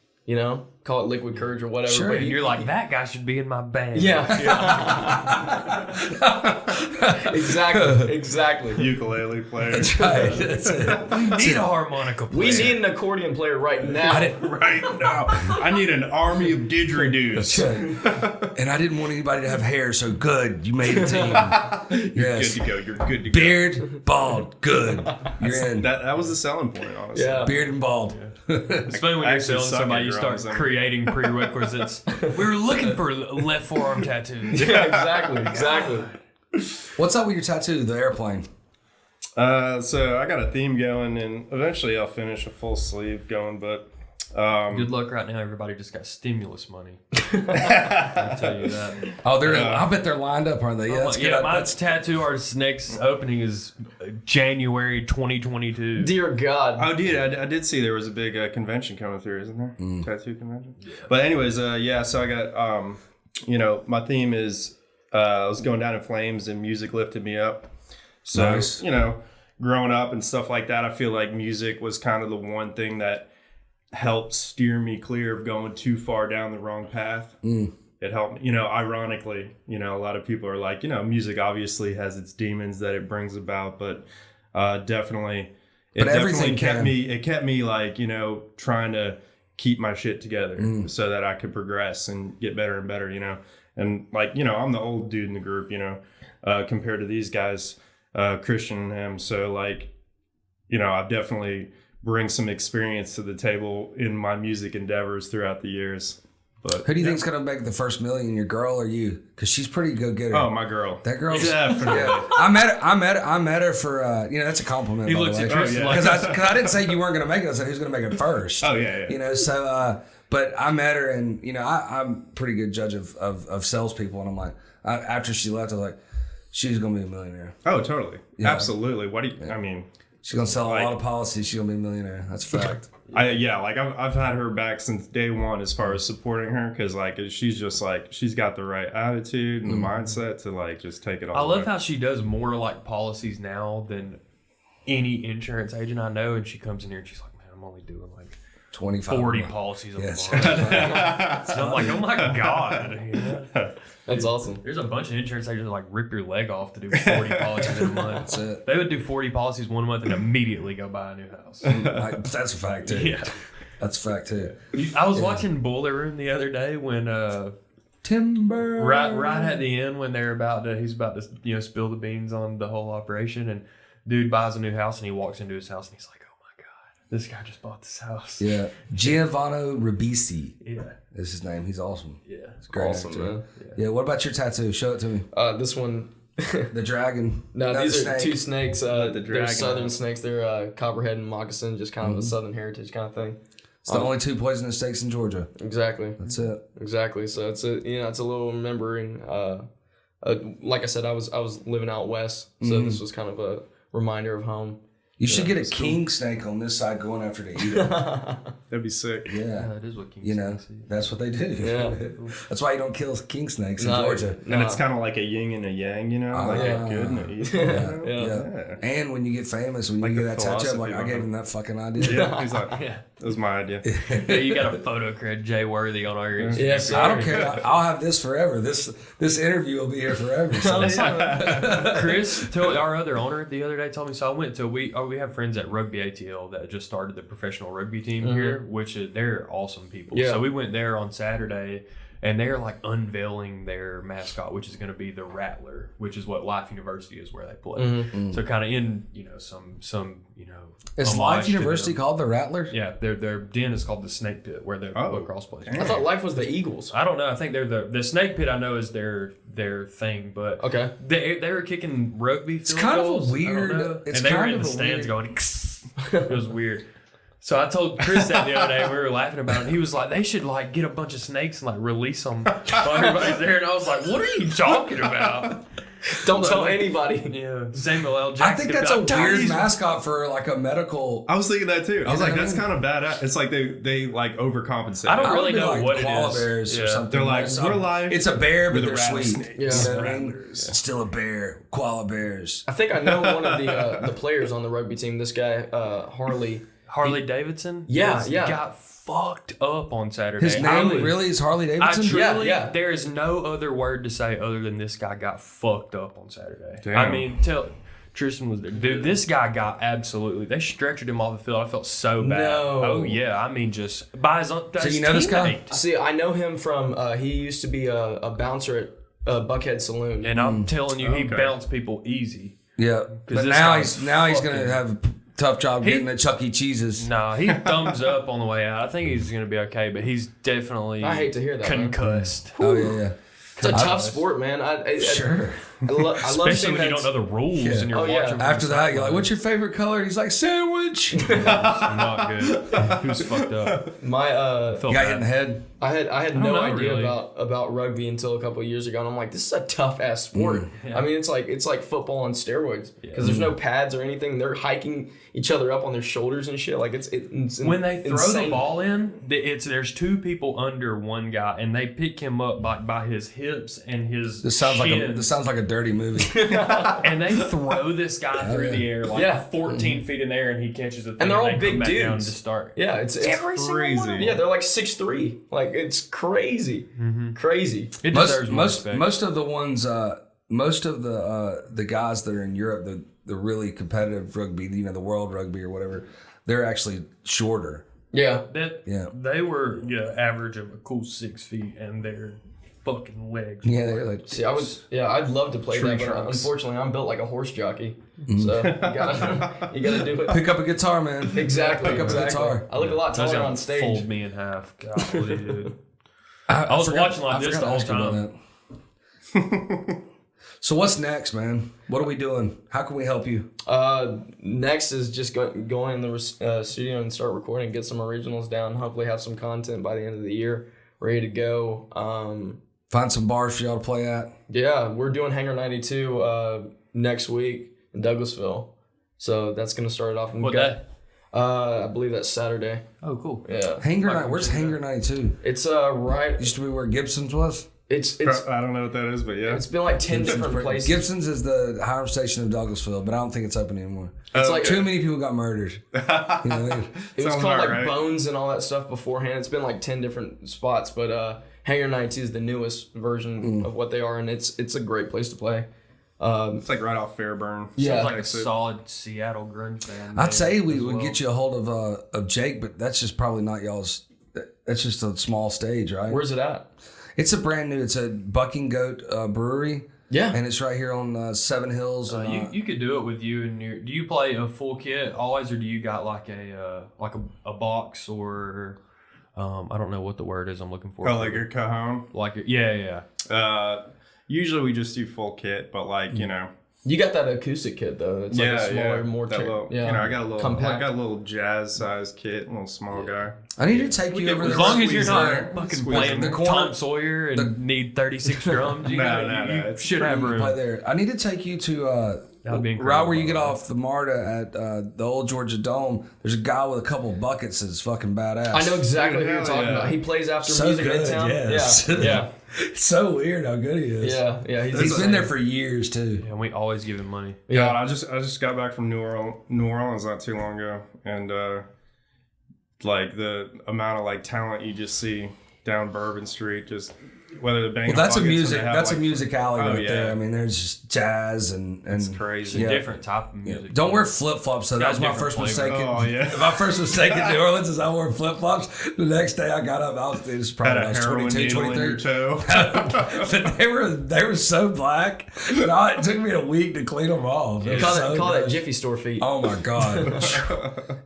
call it liquid courage or whatever. Sure. But You're like, that guy should be in my band. yeah. Exactly. Ukulele player. That's right. That's it. We need a harmonica player. We need an accordion player right now. Right now, I need an army of didgeridoos. And I didn't want anybody to have hair, so good. You made a team. Yes. Good to go. You're good to go. Beard, bald, good. You're in. That was the selling point, honestly. Yeah. Beard and bald. It's funny when you're Actually selling suck somebody, at you drums, start I mean. creating prerequisites. We were looking for left forearm tattoos. Yeah, exactly. What's up with your tattoo? The airplane. So I got a theme going, and eventually I'll finish a full sleeve going, but Good luck right now. Everybody just got stimulus money. I'll tell you that. Oh, I bet they're lined up, aren't they? Yeah, that's good. Yeah, my tattoo artist's next opening is January 2022. Dear God. oh, dude, I did see there was a big convention coming through, isn't there? Tattoo convention. Yeah. But anyways, so I got my theme is I was going down in flames and music lifted me up. So Nice. Growing up and stuff like that, I feel like music was kind of the one thing that helped steer me clear of going too far down the wrong path. It helped, ironically, a lot of people are like, music obviously has its demons that it brings about, but definitely kept me like, trying to keep my shit together so that I could progress and get better and better, and like, I'm the old dude in the group, compared to these guys, Christian and him. So like, I've definitely bring some experience to the table in my music endeavors throughout the years. But who do you think's gonna make the first million? Your girl or you? Because she's pretty go-getter. Oh, my girl. That girl's Definitely. Yeah. I met her for that's a compliment. He by looks the at way. Tristan Because like I didn't say you weren't gonna make it. I said who's gonna make it first. Oh yeah. So but I met her, and I'm a pretty good judge of salespeople, and I'm like, after she left, I was like, she's gonna be a millionaire. Oh, totally. Yeah. Absolutely. What do you? I mean, She's gonna sell a lot of policies. She's gonna be a millionaire. That's a fact. I've had her back since day one as far as supporting her, because like she's just like she's got the right attitude and the mindset to like just take it all. I love how she does more like policies now than any insurance agent I know, and she comes in here and she's like, man, I'm only doing like 25. 40 policies a Yes. month. So I'm like, oh my God. That's awesome. There's a bunch of insurance agents that like rip your leg off to do 40 policies in a month. That's it. They would do 40 policies one month and immediately go buy a new house. That's a fact too. Yeah. That's a fact too. I was watching Boiler Room the other day when Timber. right at the end when he's about to spill the beans on the whole operation, and dude buys a new house and he walks into his house and he's like, oh my God, this guy just bought this house. Yeah. Giovanni Ribisi Yeah. is his name. He's awesome. Yeah. It's great. Awesome, actor. man. Yeah. What about your tattoo? Show it to me. This one. The dragon. No, the these are snake. two snakes. the They're dragon. southern snakes. They're copperhead and moccasin, just kind of a southern heritage kind of thing. It's the only two poisonous snakes in Georgia. Exactly. That's it. Exactly. So it's a little remembering. Like I said, I was living out west, so this was kind of a reminder of home. You should get a king snake on this side going after the eagle. That'd be sick. Yeah. That is what King That's what they do. Yeah. That's why you don't kill king snakes in No, Georgia. And it's kind of like a yin and a yang, like yeah. a good and a evil. Yeah. And when you get famous, when you get that tattoo, I'm like, I gave him that fucking idea. Yeah, he's like, that was my idea. Yeah, you got a photo cred Jay Worthy on our Instagram. Yes, sir. I don't care. I'll have this forever. This interview will be here forever. So. Chris, our other owner, the other day told me. So I went to we have friends at Rugby ATL that just started the professional rugby team here, which they're awesome people. Yeah. So we went there on Saturday and they're like unveiling their mascot, which is going to be the Rattler, which is what Life University is where they play. Mm-hmm. So kind of in some Is homage Life to University them. called the Rattler? Yeah, their den is called the Snake Pit, where their lacrosse plays. I thought Life was the Eagles. I don't know. I think they're the Snake Pit. I know is their thing, but Okay. they were kicking rugby. It's kind of a weird. It's and they were kind in of the a stands weird. going. It was weird. So I told Chris that the other day. We were laughing about it. He was like, "They should like get a bunch of snakes and like release them while everybody's there." And I was like, "What are you talking about?" Don't tell anybody. Yeah, Samuel L. Jackson. I think that's a weird mascot for like a medical. I was thinking that too. I was like, what I that's mean? kind of badass. It's like they like overcompensate. I don't I would really be know like what it koala is. bears or Yeah. something. They're like, It's we're a- live. It's a bear, but with they're a sweet. rattlesnake. Yeah. You know what I mean? Rattlers. It's still a bear. Koala bears. I think I know one of the players on the rugby team. This guy, Harley Davidson. Yeah, He yeah. got fucked up on Saturday. His name really is Harley I Davidson. truly, Yeah. there is no other word to say other than this guy got fucked up on Saturday. Damn. I mean, Tristan was there. Dude, this guy got absolutely, they stretchered him off the field. I felt so bad. No. Oh, yeah. I mean, just by his own. So you know this guy? See, I know him from. He used to be a bouncer at Buckhead Saloon. And I'm telling you, he Okay. bounced people easy. Yeah, but this now guy's he's gonna fucking- have a tough job getting at Chuck E. Cheese's. No, he thumbs up on the way out. I think he's going to be okay, but he's definitely I hate to hear that, man. concussed. Oh yeah. It's a tough sport, man. Sure. I love Especially seeing when you that. don't know the rules and you're Oh, yeah. watching. from After the that, you're like, sideline. "What's your favorite color?" He's like, "Sandwich." Not good. He was fucked up. My Felt Got bad. hit in the head. I had don't no know, idea really. about rugby until a couple of years ago, and I'm like, this is a tough ass sport. Yeah. I mean, it's like football on steroids because there's no pads or anything. They're hiking each other up on their shoulders and shit. Like it's When they throw insane. the ball in, there's two people under one guy, and they pick him up by his hips and his This sounds like a dirty movie. and they throw this guy through the air like 14 feet in the air, and he catches it. And they're all they come big back down dudes. to start. Yeah, it's Every single one of crazy. them. yeah, they're like 6'3". Like it's crazy, crazy. It deserves more most respect. most of the ones, most of the guys that are in Europe, the really competitive rugby, the world rugby or whatever, they're actually shorter. Yeah, They were average of a cool 6 feet, and their fucking legs. Yeah, they're like. see, I'd love to play Tree that, but trunks. unfortunately, I'm built like a horse jockey. So you gotta do it. Pick up a guitar, man. Exactly. Pick up a guitar. I look a lot Those taller gonna on stage. fold me in half. Golly, dude. I was forgot- watching like I this forgot the to whole ask you about time. that. So what's next, man? What are we doing? How can we help you? Next is just going in the studio and start recording, get some originals down. Hopefully, have some content by the end of the year ready to go. Find some bars for y'all to play at. Yeah, we're doing Hangar 92 next week in Douglasville, so that's gonna start it off. And What day? I believe that's Saturday. Oh, cool. Yeah, Hangar Night. Where's Hangar 92? it's right. Used to be where Gibson's was. It's I don't know what that is, but yeah. it's been like 10 different places. Gibson's is the higher station of Douglasville, but I don't think it's open anymore. It's like Too many people got murdered. You know, it was Sounds called about like right. Bones and all that stuff beforehand. It's been like 10 different spots, but Hangar 92 is the newest version of what they are, and it's a great place to play. It's like right off Fairburn. Yeah. Sounds like a Exit. solid Seattle grunge band. I'd say we as would well. get you a hold of Jake, but that's just probably not y'all's. That's just a small stage, right? Where's it at? It's a brand new. It's a Bucking Goat brewery. Yeah. And it's right here on Seven Hills. And, You could do it with you and your. Do you play a full kit always, or do you got like a box or I don't know what the word is I'm looking for. Oh, like your cajon. Yeah. Usually we just do full kit, but like you know, You got that acoustic kit though. It's like a smaller, more that little, yeah. You know, I got a little, compact. I got a little jazz sized kit, a little small guy. I need to take you over As there. As long as you're Squeeze not there. fucking Squeeze playing the the corner. Tom Sawyer and need 36 drums, you, No, you it's should have room. Play there. I need to take you to That'd be right incredible, where you get by the way. off the MARTA at the old Georgia Dome. There's a guy with a couple buckets that's fucking badass. I know exactly who Hell you're talking yeah. about. He plays after So Music good, Midtown. yes. Yeah. It's so weird how good he is. Yeah. He's insane. been there for years too. And we always give him money. Yeah, I just got back from New Orleans not too long ago, and like the amount of like talent you just see down Bourbon Street, just whether the bang. Well, that's a music alley right there. I mean, there's just jazz and it's crazy. It's a different type of music. Don't wear flip flops. So that was my first mistake. Oh yeah. My first mistake in New Orleans is I wore flip flops. The next day I got up, I was probably Had a heroin 22, needle 23. in your toe. But they were so black. It took me a week to clean them off. Call that Jiffy Store feet. Oh my God.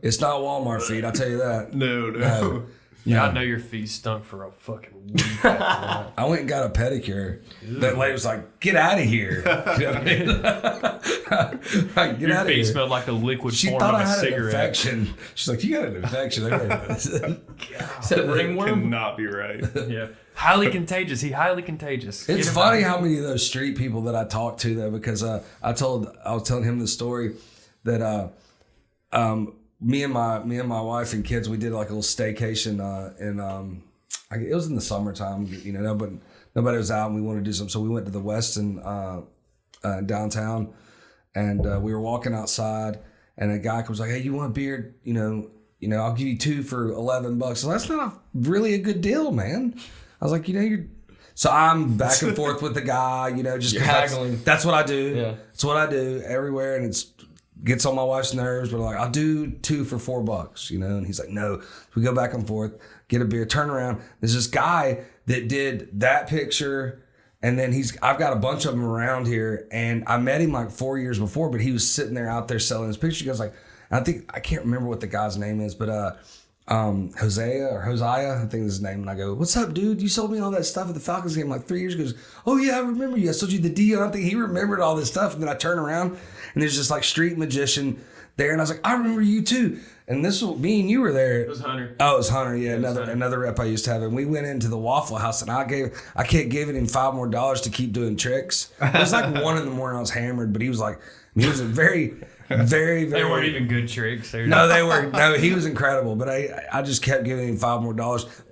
It's not Walmart feet, I'll tell you that. No. Yeah, I know your feet stunk for a fucking week after that. I went and got a pedicure. That lady was like, "Get out of here!" You know what I mean? Like, get Your out of feet here. smelled like the liquid She form thought of I a had an cigarette. infection. She's like, "You got an infection." Is that ringworm? Cannot be right. Yeah, highly contagious. Highly contagious. It's funny how many of those street people that I talk to though, because I was telling him the story that me and my wife and kids, we did like a little staycation it was in the summertime, you know, but nobody was out and we wanted to do something, so we went to the Westin downtown, and we were walking outside, and a guy was like, "Hey, you want a beer? You know, I'll give you 2 for $11." So that's not really a good deal, man. I was like, so I'm back and forth with the guy, you know, just haggling. That's what I do. Yeah. It's what I do everywhere, and gets on my wife's nerves, but like, I'll do 2 for $4, you know? And he's like, no. We go back and forth, get a beer, turn around. There's this guy that did that picture, and then I've got a bunch of them around here, and I met him like 4 years before, but he was sitting there out there selling his picture. He goes like, I can't remember what the guy's name is, but Hosea, I think is his name. And I go, "What's up, dude? You sold me all that stuff at the Falcons game like 3 years ago." He goes, "Oh yeah, I remember you. I sold you the deal." I think he remembered all this stuff. And then I turn around and there's this like street magician there, and I was like, "I remember you too." And me and you were there. It was Hunter. Oh, it was Hunter. Yeah, another rep I used to have. And we went into the Waffle House, and I kept giving him $5 more to keep doing tricks. It was like 1 a.m. I was hammered, but he was like, he was a very, very, very. They weren't even good tricks. No, they were. No, he was incredible. But I just kept giving him $5 more.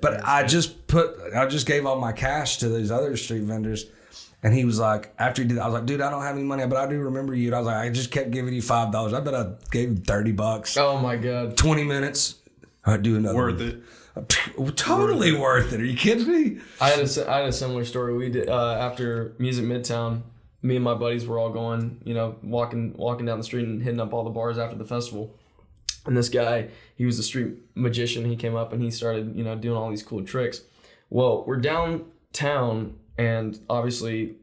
But I just gave all my cash to those other street vendors. And he was like, after he did that, I was like, "Dude, I don't have any money, but I do remember you." And I was like, "I just kept giving you $5. I bet I gave him $30. Oh my God. 20 minutes. I'd do another Worth one. it. Totally worth it. Are you kidding me? I had a similar story. We did after Music Midtown. Me and my buddies were all going, you know, walking down the street and hitting up all the bars after the festival. And this guy, he was a street magician. He came up and he started, you know, doing all these cool tricks. Well, we're downtown, and obviously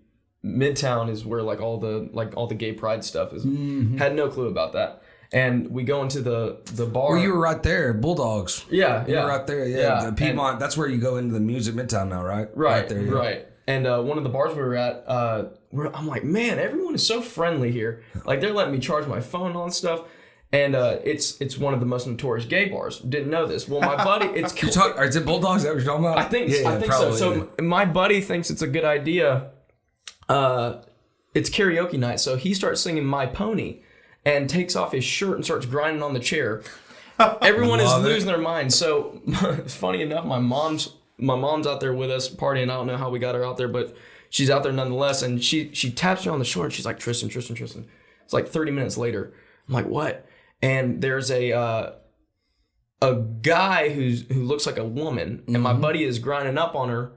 Midtown is where like all the gay pride stuff is. Mm-hmm. Had no clue about that. And we go into the bar. Well, you were right there, Bulldogs. Yeah, you were right there. Yeah, the Piedmont. And that's where you go into the Music Midtown now, right? Right there. Yeah. Right. And one of the bars we were at, I'm like, man, everyone is so friendly here. Like, they're letting me charge my phone on stuff. And it's one of the most notorious gay bars. Didn't know this. Well, my buddy, is it Bulldogs that we're talking about? I think probably, so. So my buddy thinks it's a good idea. It's karaoke night, so he starts singing "My Pony" and takes off his shirt and starts grinding on the chair. Everyone is losing their mind. So it's funny enough, my mom's out there with us partying. I don't know how we got her out there, but she's out there nonetheless. And she taps me on the shoulder and she's like, Tristan. It's like 30 minutes later. I'm like, what? And there's a guy who looks like a woman, and my buddy is grinding up on her,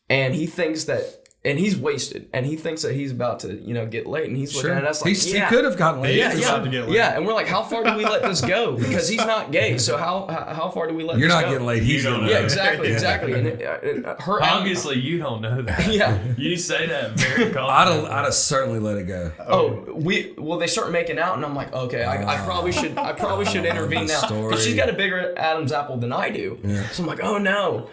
and he thinks that, and he's wasted, and he thinks that he's about to, you know, get laid, and he's looking at us like, he could have gotten laid. Yeah, and we're like, how far do we let this go? Because he's not gay, so how far do we let You're this go? not getting laid. He's don't getting know. laid. Yeah, exactly. And her Obviously, you don't know that. Yeah. You say that very confidently. I'd have certainly let it go. They start making out, and I'm like, okay, I probably should intervene now. But she's got a bigger Adam's apple than I do. Yeah. So I'm like, oh no.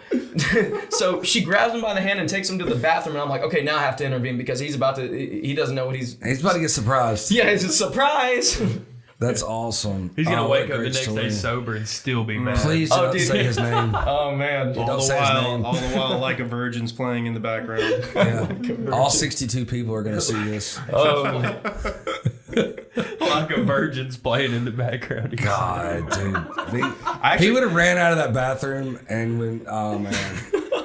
So she grabs him by the hand and takes him to the bathroom, and I'm like, okay, now I have to intervene because he doesn't know what he's about to get surprised. Yeah, it's a surprise. That's awesome. He's gonna wake up the next day sober and still be mad. Please don't say his name. Oh man! Don't say his name. All the while, like a virgin's playing in the background. Yeah. All 62 people are gonna see this. Oh. Like a virgin's playing in the background. God, dude. He would have ran out of that bathroom and went, oh man.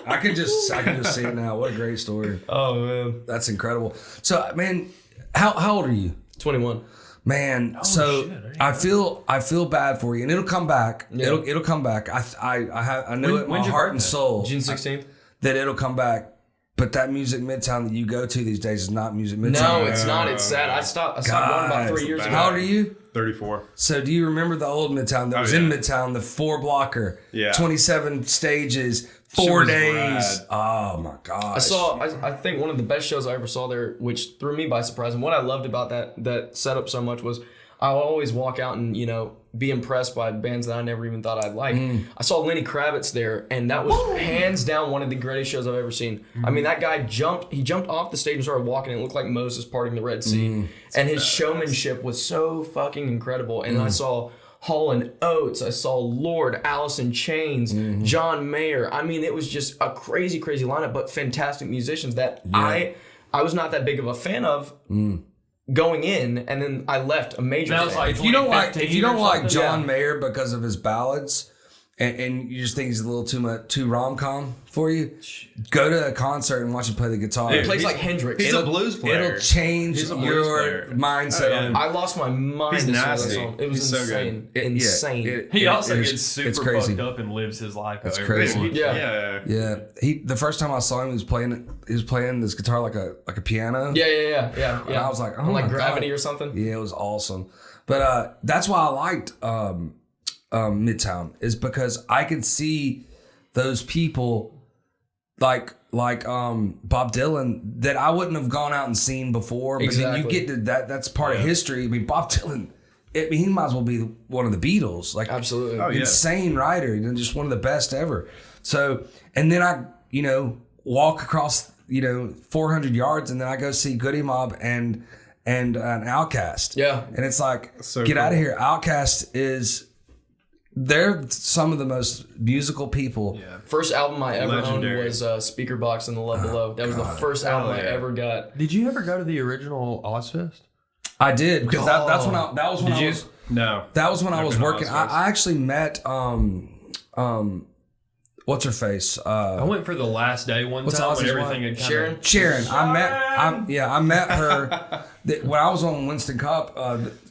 I can just see it now. What a great story. Oh man. That's incredible. So man, how old are you? 21. Man, shit, I feel bad for you, and it'll come back. Yeah. It'll come back. I know it in my when's your heart and birthday? soul June 16th. that it'll come back. But that Music Midtown that you go to these days is not Music Midtown. No, it's not. It's sad. I stopped going about 3 years ago. How old are you? 34. So do you remember the old Midtown that was in Midtown, the 4-blocker, 27 stages, 4 days? Rad. Oh my gosh! I think one of the best shows I ever saw there, which threw me by surprise. And what I loved about that setup so much was I would always walk out and be impressed by bands that I never even thought I'd like. I saw Lenny Kravitz there, and that was hands down one of the greatest shows I've ever seen. I mean, that guy jumped off the stage and started walking. It looked like Moses parting the Red Sea. And his showmanship was so fucking incredible. And I saw Hall & Oates, I saw Lord, Alice in Chains, John Mayer. I mean, it was just a crazy, crazy lineup, but fantastic musicians that I was not that big of a fan of. Going in, and then I left a major fan. Like if you don't like John Yeah. Mayer because of his ballads, and you just think he's a little too rom-com for you, go to a concert and watch him play the guitar. He plays like Hendrix. He's a blues player. It'll change He's a blues your player. mindset. on I lost my mind. He's to see that nasty. song. It was He's so insane. good. Insane. He also it's- gets it's super crazy. fucked up and lives his life. That's however crazy. he wants. Yeah. Yeah. Yeah, the first time I saw him, he was playing this guitar like a piano. Yeah. And I was like, oh like my Gravity God. or something. Yeah, it was awesome. But that's why I liked Midtown, is because I could see those people like Bob Dylan that I wouldn't have gone out and seen before. But then you Exactly. get to that's part of history. I mean, Bob Dylan, he might as well be one of the Beatles. Like, Absolutely. Oh, yeah. insane writer, just one of the best ever. So, and then I, walk across, 400 yards, and then I go see Goody Mob and an Outkast. Yeah. And it's like, So get out of cool. here. Outkast they're some of the most musical people. Yeah. First album I ever Legendary. owned was Speaker Box and the Love Below. That was the first album I yeah. ever got. Did you ever go to the original Ozfest? I did, because that's when I was No. that was when I was been to working. Ozfest. I actually met what's her face? I went for the last day one What's time when Ozzy's everything had kind of... Sharon? Sharon. I met her when I was on Winston Cup.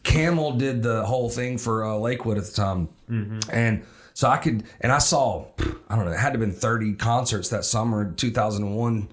Camel did the whole thing for Lakewood at the time, and so I saw, I don't know, it had to have been 30 concerts that summer, 2001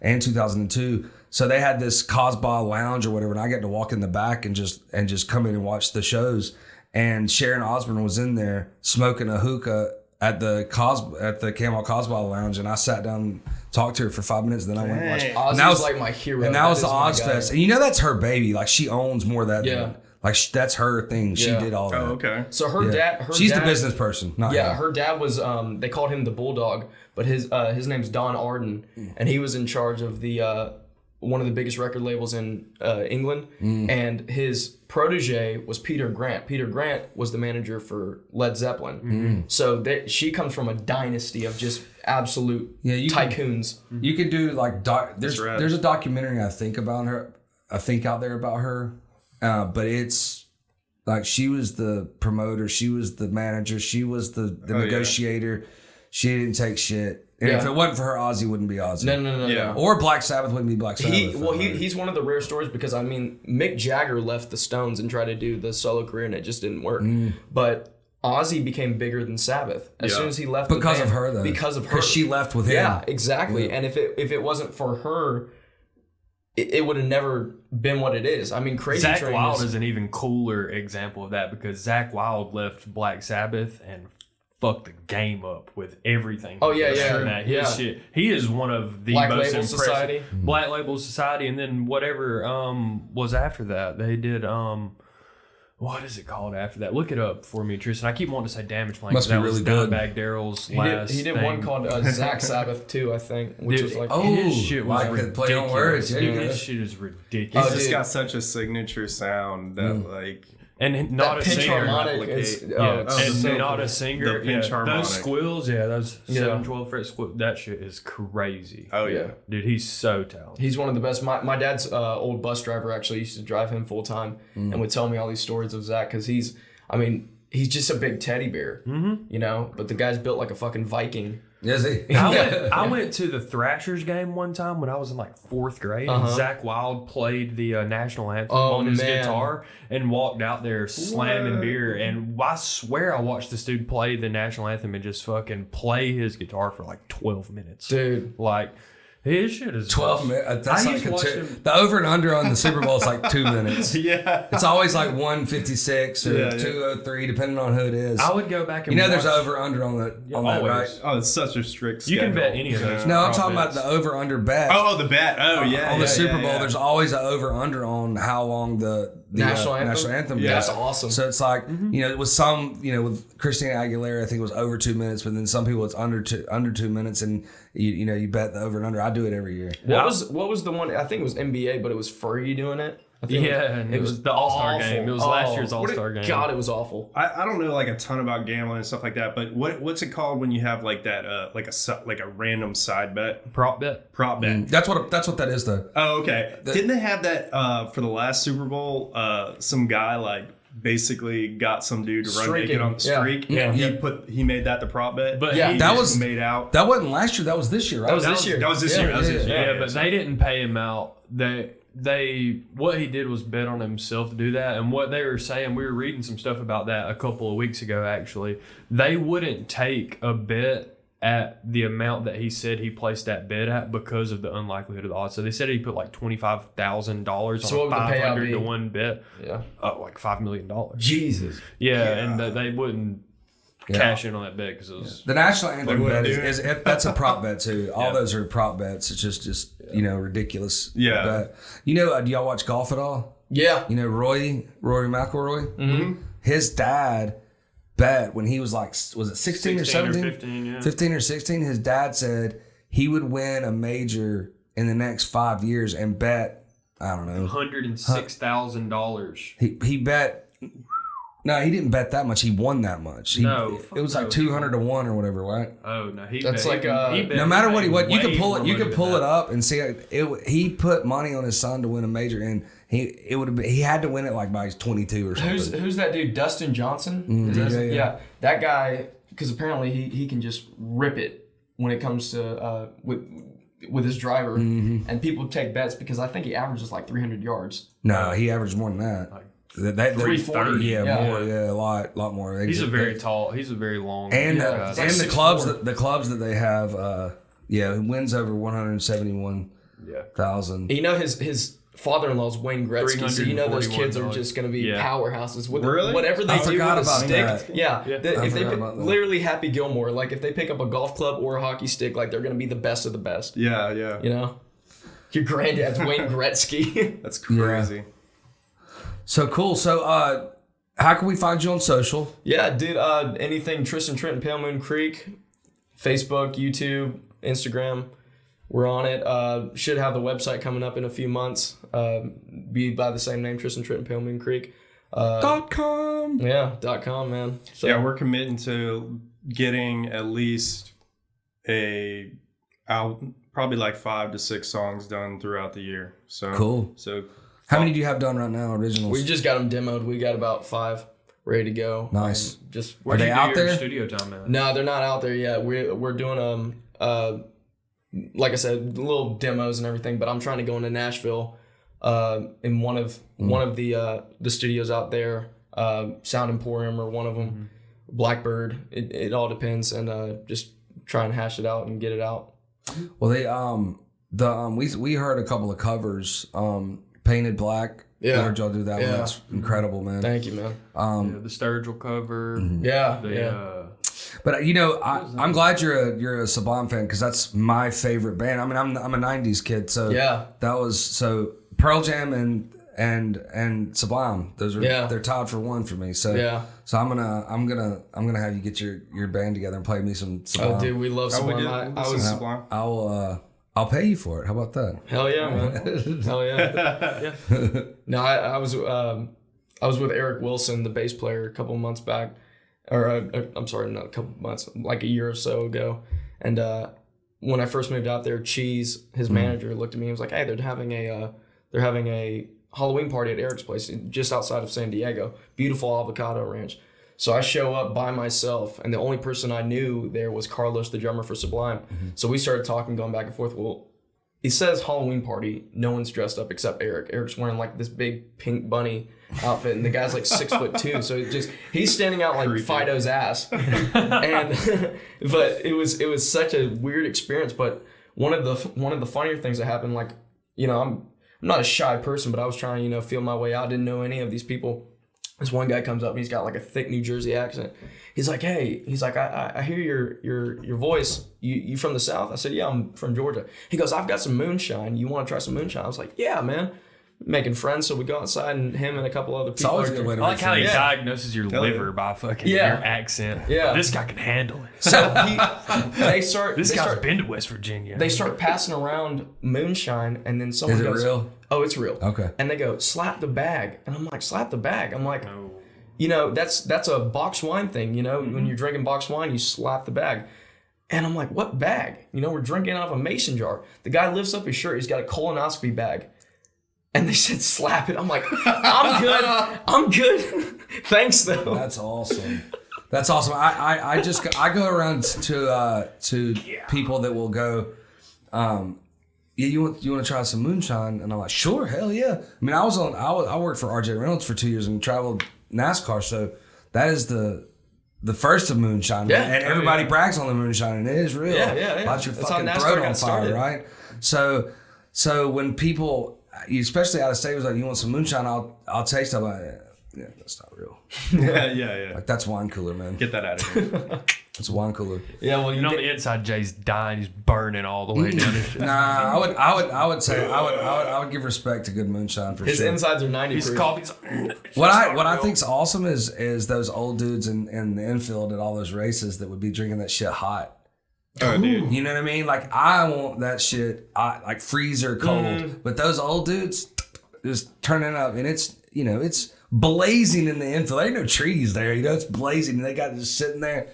and 2002. So they had this Casbah Lounge or whatever, and I got to walk in the back and just come in and watch the shows. And Sharon Osbourne was in there smoking a hookah at the Camel Casbah Lounge, and I sat down and talked to her for 5 minutes. Then I went and watched. Ozzy's And that was like my hero. And that was the is my Ozfest. guy. And that's her baby. Like, she owns more of that. Yeah. Than, like, that's her thing. She Yeah. did all that. Oh, okay. So her dad. She's dad, the business person. Not Yeah, him. her dad was. They called him the Bulldog, but his name's Don Arden, and he was in charge of the one of the biggest record labels in England. And his protege was Peter Grant. Peter Grant was the manager for Led Zeppelin. So she comes from a dynasty of just absolute tycoons. You could do like there's rad. a documentary I think out there about her, but it's like she was the promoter, she was the manager, she was the negotiator. She didn't take shit. And if Yeah. it wasn't for her, Ozzy wouldn't be Ozzy. No. Yeah. Or Black Sabbath wouldn't be Black Sabbath. He's one of the rare stories, because I mean, Mick Jagger left the Stones and tried to do the solo career, and it just didn't work. But Ozzy became bigger than Sabbath as soon as he left. Because the of band. her, though. Because of her. Because she left with him. Yeah, exactly. And if it wasn't for her, it would have never been what it is. I mean, Crazy Zach Train Wilde is an even cooler example of that, because Zach Wilde left Black Sabbath and fucked the game up with everything. Oh, yeah, His yeah. shit. He is one of the Black most Label impressive. Society. Black Label Society, and then whatever was after that. They did what is it called after that? Look it up for me, Tristan. I keep wanting to say Damage Plan. Must be that really was good. Dimebag Darrell's He last did, he did thing. one called Zach Sabbath too, I think, which Dude, was like his shit was like the ridiculous. play on words, yeah. Dude, his shit is ridiculous. He's Oh, just dude. got such a signature sound that like And not that a pinch singer. harmonic. It's, Yeah, it's and so not cool. a singer. The pinch harmonic. Those squills, those Yeah. 7/12 fret squills, that shit is crazy. oh yeah. Dude, he's so talented. He's one of the best. My dad's old bus driver actually used to drive him full time and would tell me all these stories of Zach, because he's just a big teddy bear, but the guy's built like a fucking Viking. Is he? I went to the Thrashers game one time when I was in like 4th grade, and Zach Wilde played the national anthem on his guitar and walked out there slamming beer. And I swear I watched this dude play the national anthem and just fucking play his guitar for like 12 minutes. Dude. Like, his shit is 12 minutes. That's I like used to watch him. the over and under on the Super Bowl is like 2 minutes. Yeah. It's always like 156 or 203, depending on who it is. I would go back and there's over under on that, right? Oh, it's such a strict schedule. You can bet any of those. No, I'm talking about the over under bet. Oh, the bet. Oh, yeah. On the Super Bowl, there's always an over under on how long the national anthem. Yeah, that's awesome. So it's like with some with Christina Aguilera, I think it was over 2 minutes, but then some people it's under 2 minutes, and you bet the over and under. I do it every year. What was the one? I think it was NBA, but it was Fergie doing it. I think and it was the All-Star game. It was last year's All-Star game. God, it was awful. I don't know like a ton about gambling and stuff like that, but what's it called when you have like that like a random side bet? Prop bet. Prop bet. That's what that is though. Oh, okay. Didn't they have that for the last Super Bowl? Some guy like basically got some dude to run naked on the streak. Yeah. And he made that the prop bet. But he that just was made out. That wasn't last year. That was this year, right? That was this year. That was this year. Yeah, but they didn't pay him out. They what he did was bet on himself to do that. And what they were saying, we were reading some stuff about that a couple of weeks ago actually. They wouldn't take a bet at the amount that he said he placed that bet at because of the unlikelihood of the odds. So they said he put like $25,000 on a 500 to 1 bet. Yeah. Like $5 million. Jesus. Yeah, and they wouldn't cash in on that bet because it was the national anthem bet is that's a prop bet too. All those are prop bets. It's just ridiculous. Yeah. Bet. Do y'all watch golf at all? Yeah. Rory McIlroy. Mm-hmm. His dad bet when he was like, was it 16 or 17? Or 15, yeah. 15 or 16. His dad said he would win a major in the next 5 years and bet, I don't know, $106,000. He bet. No, he didn't bet that much. He won that much. It was like 200 to 1 or whatever, right? Oh no, That's like no matter what you can pull it. You can pull it up and see. He put money on his son to win a major, and he had to win it like by his 22 or something. Who's that dude? Dustin Johnson? Yeah, that guy. Because apparently he can just rip it when it comes to with his driver, and people take bets because I think he averages like 300 yards. No, he averaged more than that. Like 330. Yeah, more. Yeah, a lot more. He's a very tall. He's a very long. And guy. and the clubs that they have, wins over 171,000. His father-in-law's Wayne Gretzky, so those kids are just going to be powerhouses with whatever they do with a stick. That. Yeah, if they pick, literally Happy Gilmore, like if they pick up a golf club or a hockey stick, like they're going to be the best of the best. Yeah. Your granddad's Wayne Gretzky. That's crazy. Yeah. So cool. So how can we find you on social? Yeah, dude. Anything Tristan Tritt and Pale Moon Creek, Facebook, YouTube, Instagram. We're on it. Should have the website coming up in a few months. Be by the same name, Tristan Tritt and Pale Moon Creek. .com. Yeah, .com, man. So, yeah, we're committing to getting at least probably like 5 to 6 songs done throughout the year. So cool. So how many do you have done right now? Originals? We just got them demoed. We got about 5 ready to go. Nice. Are they out there? Studio time, man? No, they're not out there yet. We're doing like I said, little demos and everything. But I'm trying to go into Nashville, in one of the studios out there, Sound Emporium or one of them, Blackbird. It all depends, and just try and hash it out and get it out. Well, we heard a couple of covers. Painted Black. Yeah. I heard y'all do that one. That's incredible, man. Thank you, man. The Sturgill cover. Yeah. But I'm glad you're a Sublime fan because that's my favorite band. I mean, I'm a '90s kid, so that was Pearl Jam and Sublime. Those are they're tied for one for me. So I'm gonna have you get your band together and play me some Sublime. Oh, dude, we love Sublime. Sublime. I'll pay you for it. How about that? Hell yeah, man. Hell yeah. No, I was with Eric Wilson, the bass player, a couple months back, or I'm sorry, not a couple months, like a year or so ago. And when I first moved out there, Cheese, his manager, looked at me and was like, "Hey, they're having a Halloween party at Eric's place just outside of San Diego. Beautiful avocado ranch." So I show up by myself, and the only person I knew there was Carlos, the drummer for Sublime. So we started talking, going back and forth. Well, it says Halloween party. No one's dressed up except Eric. Eric's wearing like this big pink bunny outfit, and the guy's like 6'2". So he's standing out like Fido's ass. And but it was such a weird experience. But one of the funnier things that happened, like, you know, I'm not a shy person, but I was trying to, you know, feel my way out. Didn't know any of these people. This one guy comes up, and he's got like a thick New Jersey accent. He's like, hey, I hear your voice. You from the South? I said, yeah, I'm from Georgia. He goes, I've got some moonshine. You want to try some moonshine? I was like, yeah, man. Making friends, so we go outside, and him and a couple other people. It's always a good way to I like how he diagnoses your liver by fucking your accent. Yeah. This guy can handle it. So this guy's been to West Virginia. They start passing around moonshine, and then someone goes, real? Oh, it's real. Okay. And they go, slap the bag. And I'm like, slap the bag? I'm like, you know, that's a box wine thing, you know? When you're drinking box wine, you slap the bag. And I'm like, what bag? You know, we're drinking out of a mason jar. The guy lifts up his shirt. He's got a colonoscopy bag. And they said, slap it. I'm like, I'm good. Thanks, though. That's awesome. That's awesome. I go around to people that will go, you want to try some moonshine? And I'm like, sure, hell yeah. I mean, I worked for RJ Reynolds for 2 years and traveled NASCAR, so that is the first of moonshine. Yeah. And everybody brags on the moonshine, and it is real. Yeah. Light your That's fucking how NASCAR throat got on fire, started. right? So when people, especially out of state, was like, you want some moonshine? I'll taste it. I'm like, yeah, that's not real. Yeah. Like, that's wine cooler, man. Get that out of here. It's a wine cooler. Yeah, well, You know, on the inside, Jay's dying. He's burning all the way down his shit. Nah, I would say I would give respect to good moonshine for his sure. insides are 90 His proof. coffee's... What I think's awesome is those old dudes in the infield at all those races that would be drinking that shit hot. Oh, dude. You know what I mean? Like, I want that shit like freezer cold, but those old dudes just turning up, and it's, you know, it's blazing in the infield. There ain't no trees there, you know, it's blazing, and they got it just sitting there.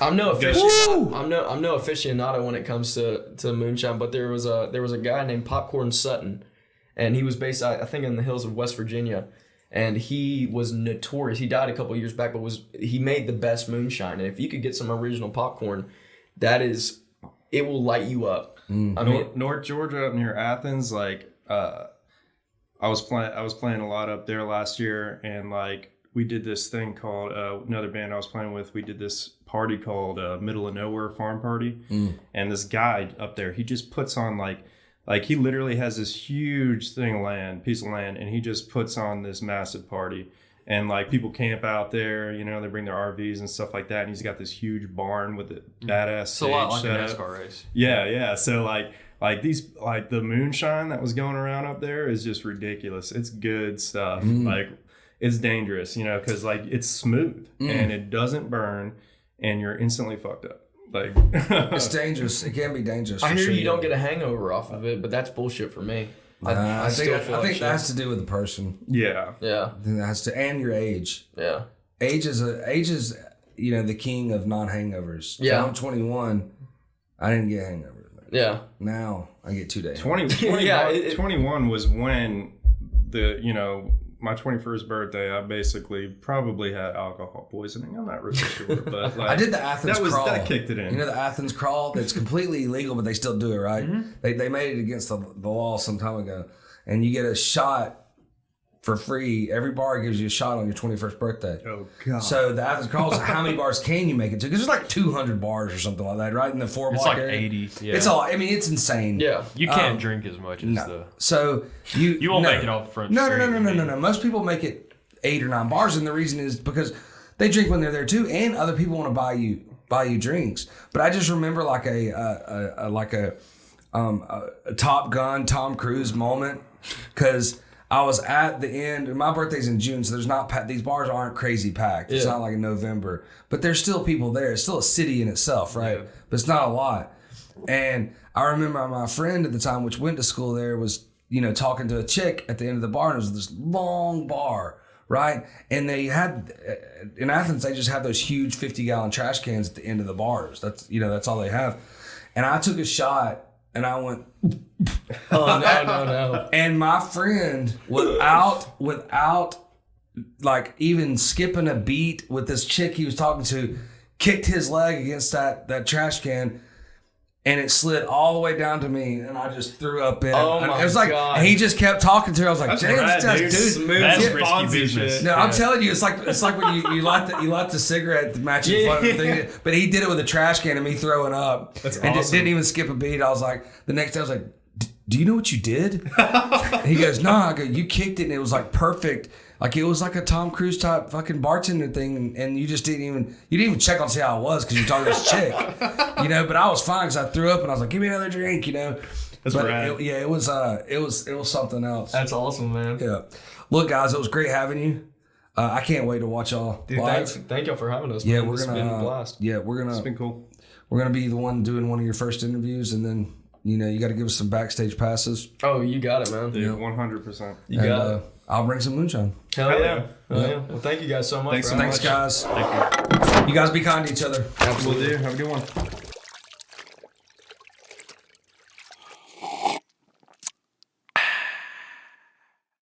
I'm no aficionado. I'm no aficionado when it comes to moonshine, but there was a guy named Popcorn Sutton, and he was based, I think, in the hills of West Virginia, and he was notorious. He died a couple of years back, but he made the best moonshine. And if you could get some original popcorn, it will light you up. I mean, North Georgia up near Athens, like I was playing a lot up there last year, and like we did this thing called another band I was playing with. We did this party called Middle of Nowhere Farm Party, and this guy up there, he just puts on like he literally has this huge piece of land, and he just puts on this massive party. And like people camp out there, you know, they bring their RVs and stuff like that. And he's got this huge barn with a badass It's a lot like stage a set up. NASCAR race. Yeah. So like the moonshine that was going around up there is just ridiculous. It's good stuff. Like, it's dangerous, you know, because like it's smooth and it doesn't burn, and you're instantly fucked up. Like, It's dangerous. It can be dangerous. I for hear sure. you don't get a hangover off of it, but that's bullshit for me. I think still feel like that shit. has to do with the person. yeah. Yeah, I think that has to, and your age. yeah. Age is you know, the king of non-hangovers. Yeah. So I'm 21. I didn't get hangovers. Man. Yeah. Now I get 2 days. 21 Yeah, 21 was when my 21st birthday, I basically probably had alcohol poisoning. I'm not really sure, but like, I did the Athens crawl. That kicked it in. You know the Athens crawl? That's completely illegal, but they still do it, right? They made it against the law some time ago. And you get a shot for free. Every bar gives you a shot on your 21st birthday. Oh, God. So the Athens crawl is how many bars can you make it to? Because there's like 200 bars or something like that, right? In the 4 It's block like area. 80. Yeah. It's all, I mean, it's insane. Yeah. You can't drink as much as No. So you won't make it off the front No. street. Most people make it 8 or 9 bars, and the reason is because they drink when they're there too, and other people want to buy you drinks. But I just remember like a Top Gun Tom Cruise moment, because I was at the end, and my birthday's in June, so there's not these bars aren't crazy packed. It's not like in November, but there's still people there. It's still a city in itself, right? Yeah. But it's not a lot. And I remember my friend at the time, which went to school there, was, you know, talking to a chick at the end of the bar, and it was this long bar, right? And they had, in Athens, they just have those huge 50-gallon trash cans at the end of the bars. That's all they have. And I took a shot, and I went, Oh, no. and my friend, without like even skipping a beat with this chick he was talking to, kicked his leg against that trash can, and it slid all the way down to me, and I just threw up in it. Oh my It was like, God. and he just kept talking to her. I was like, That's damn, rad, this dude. dude. That's Smooth risky Fonzie business. shit. No, I'm telling you, it's like when you light the cigarette matching fun thing. But he did it with a trash can and me throwing up. That's and awesome. didn't even skip a beat. I was like, the next day I was like, do you know what you did? And he goes, no. I go, you kicked it and it was like perfect. Like it was like a Tom Cruise type fucking bartender thing, and you just didn't even check on see how I was because you're talking to this chick, you know. But I was fine because I threw up and I was like, give me another drink, you know. That's but rad. it was something else. That's awesome, man. Yeah. Look, guys, it was great having you. I can't wait to watch y'all Dude, live. thank y'all for having us. Yeah, man. we're It's gonna been a blast. Yeah, we're It's been gonna cool. be the one doing one of your first interviews, and then you got to give us some backstage passes. Oh, you got it, man. Dude, 100%. You and, got it. I'll bring some moonshine. Hell Hell yeah. yeah. Hell yeah. Well, thank you guys so much. Thanks for so having Thanks, us. guys. Thank you. You guys be kind to each other. Will do. Have a good one.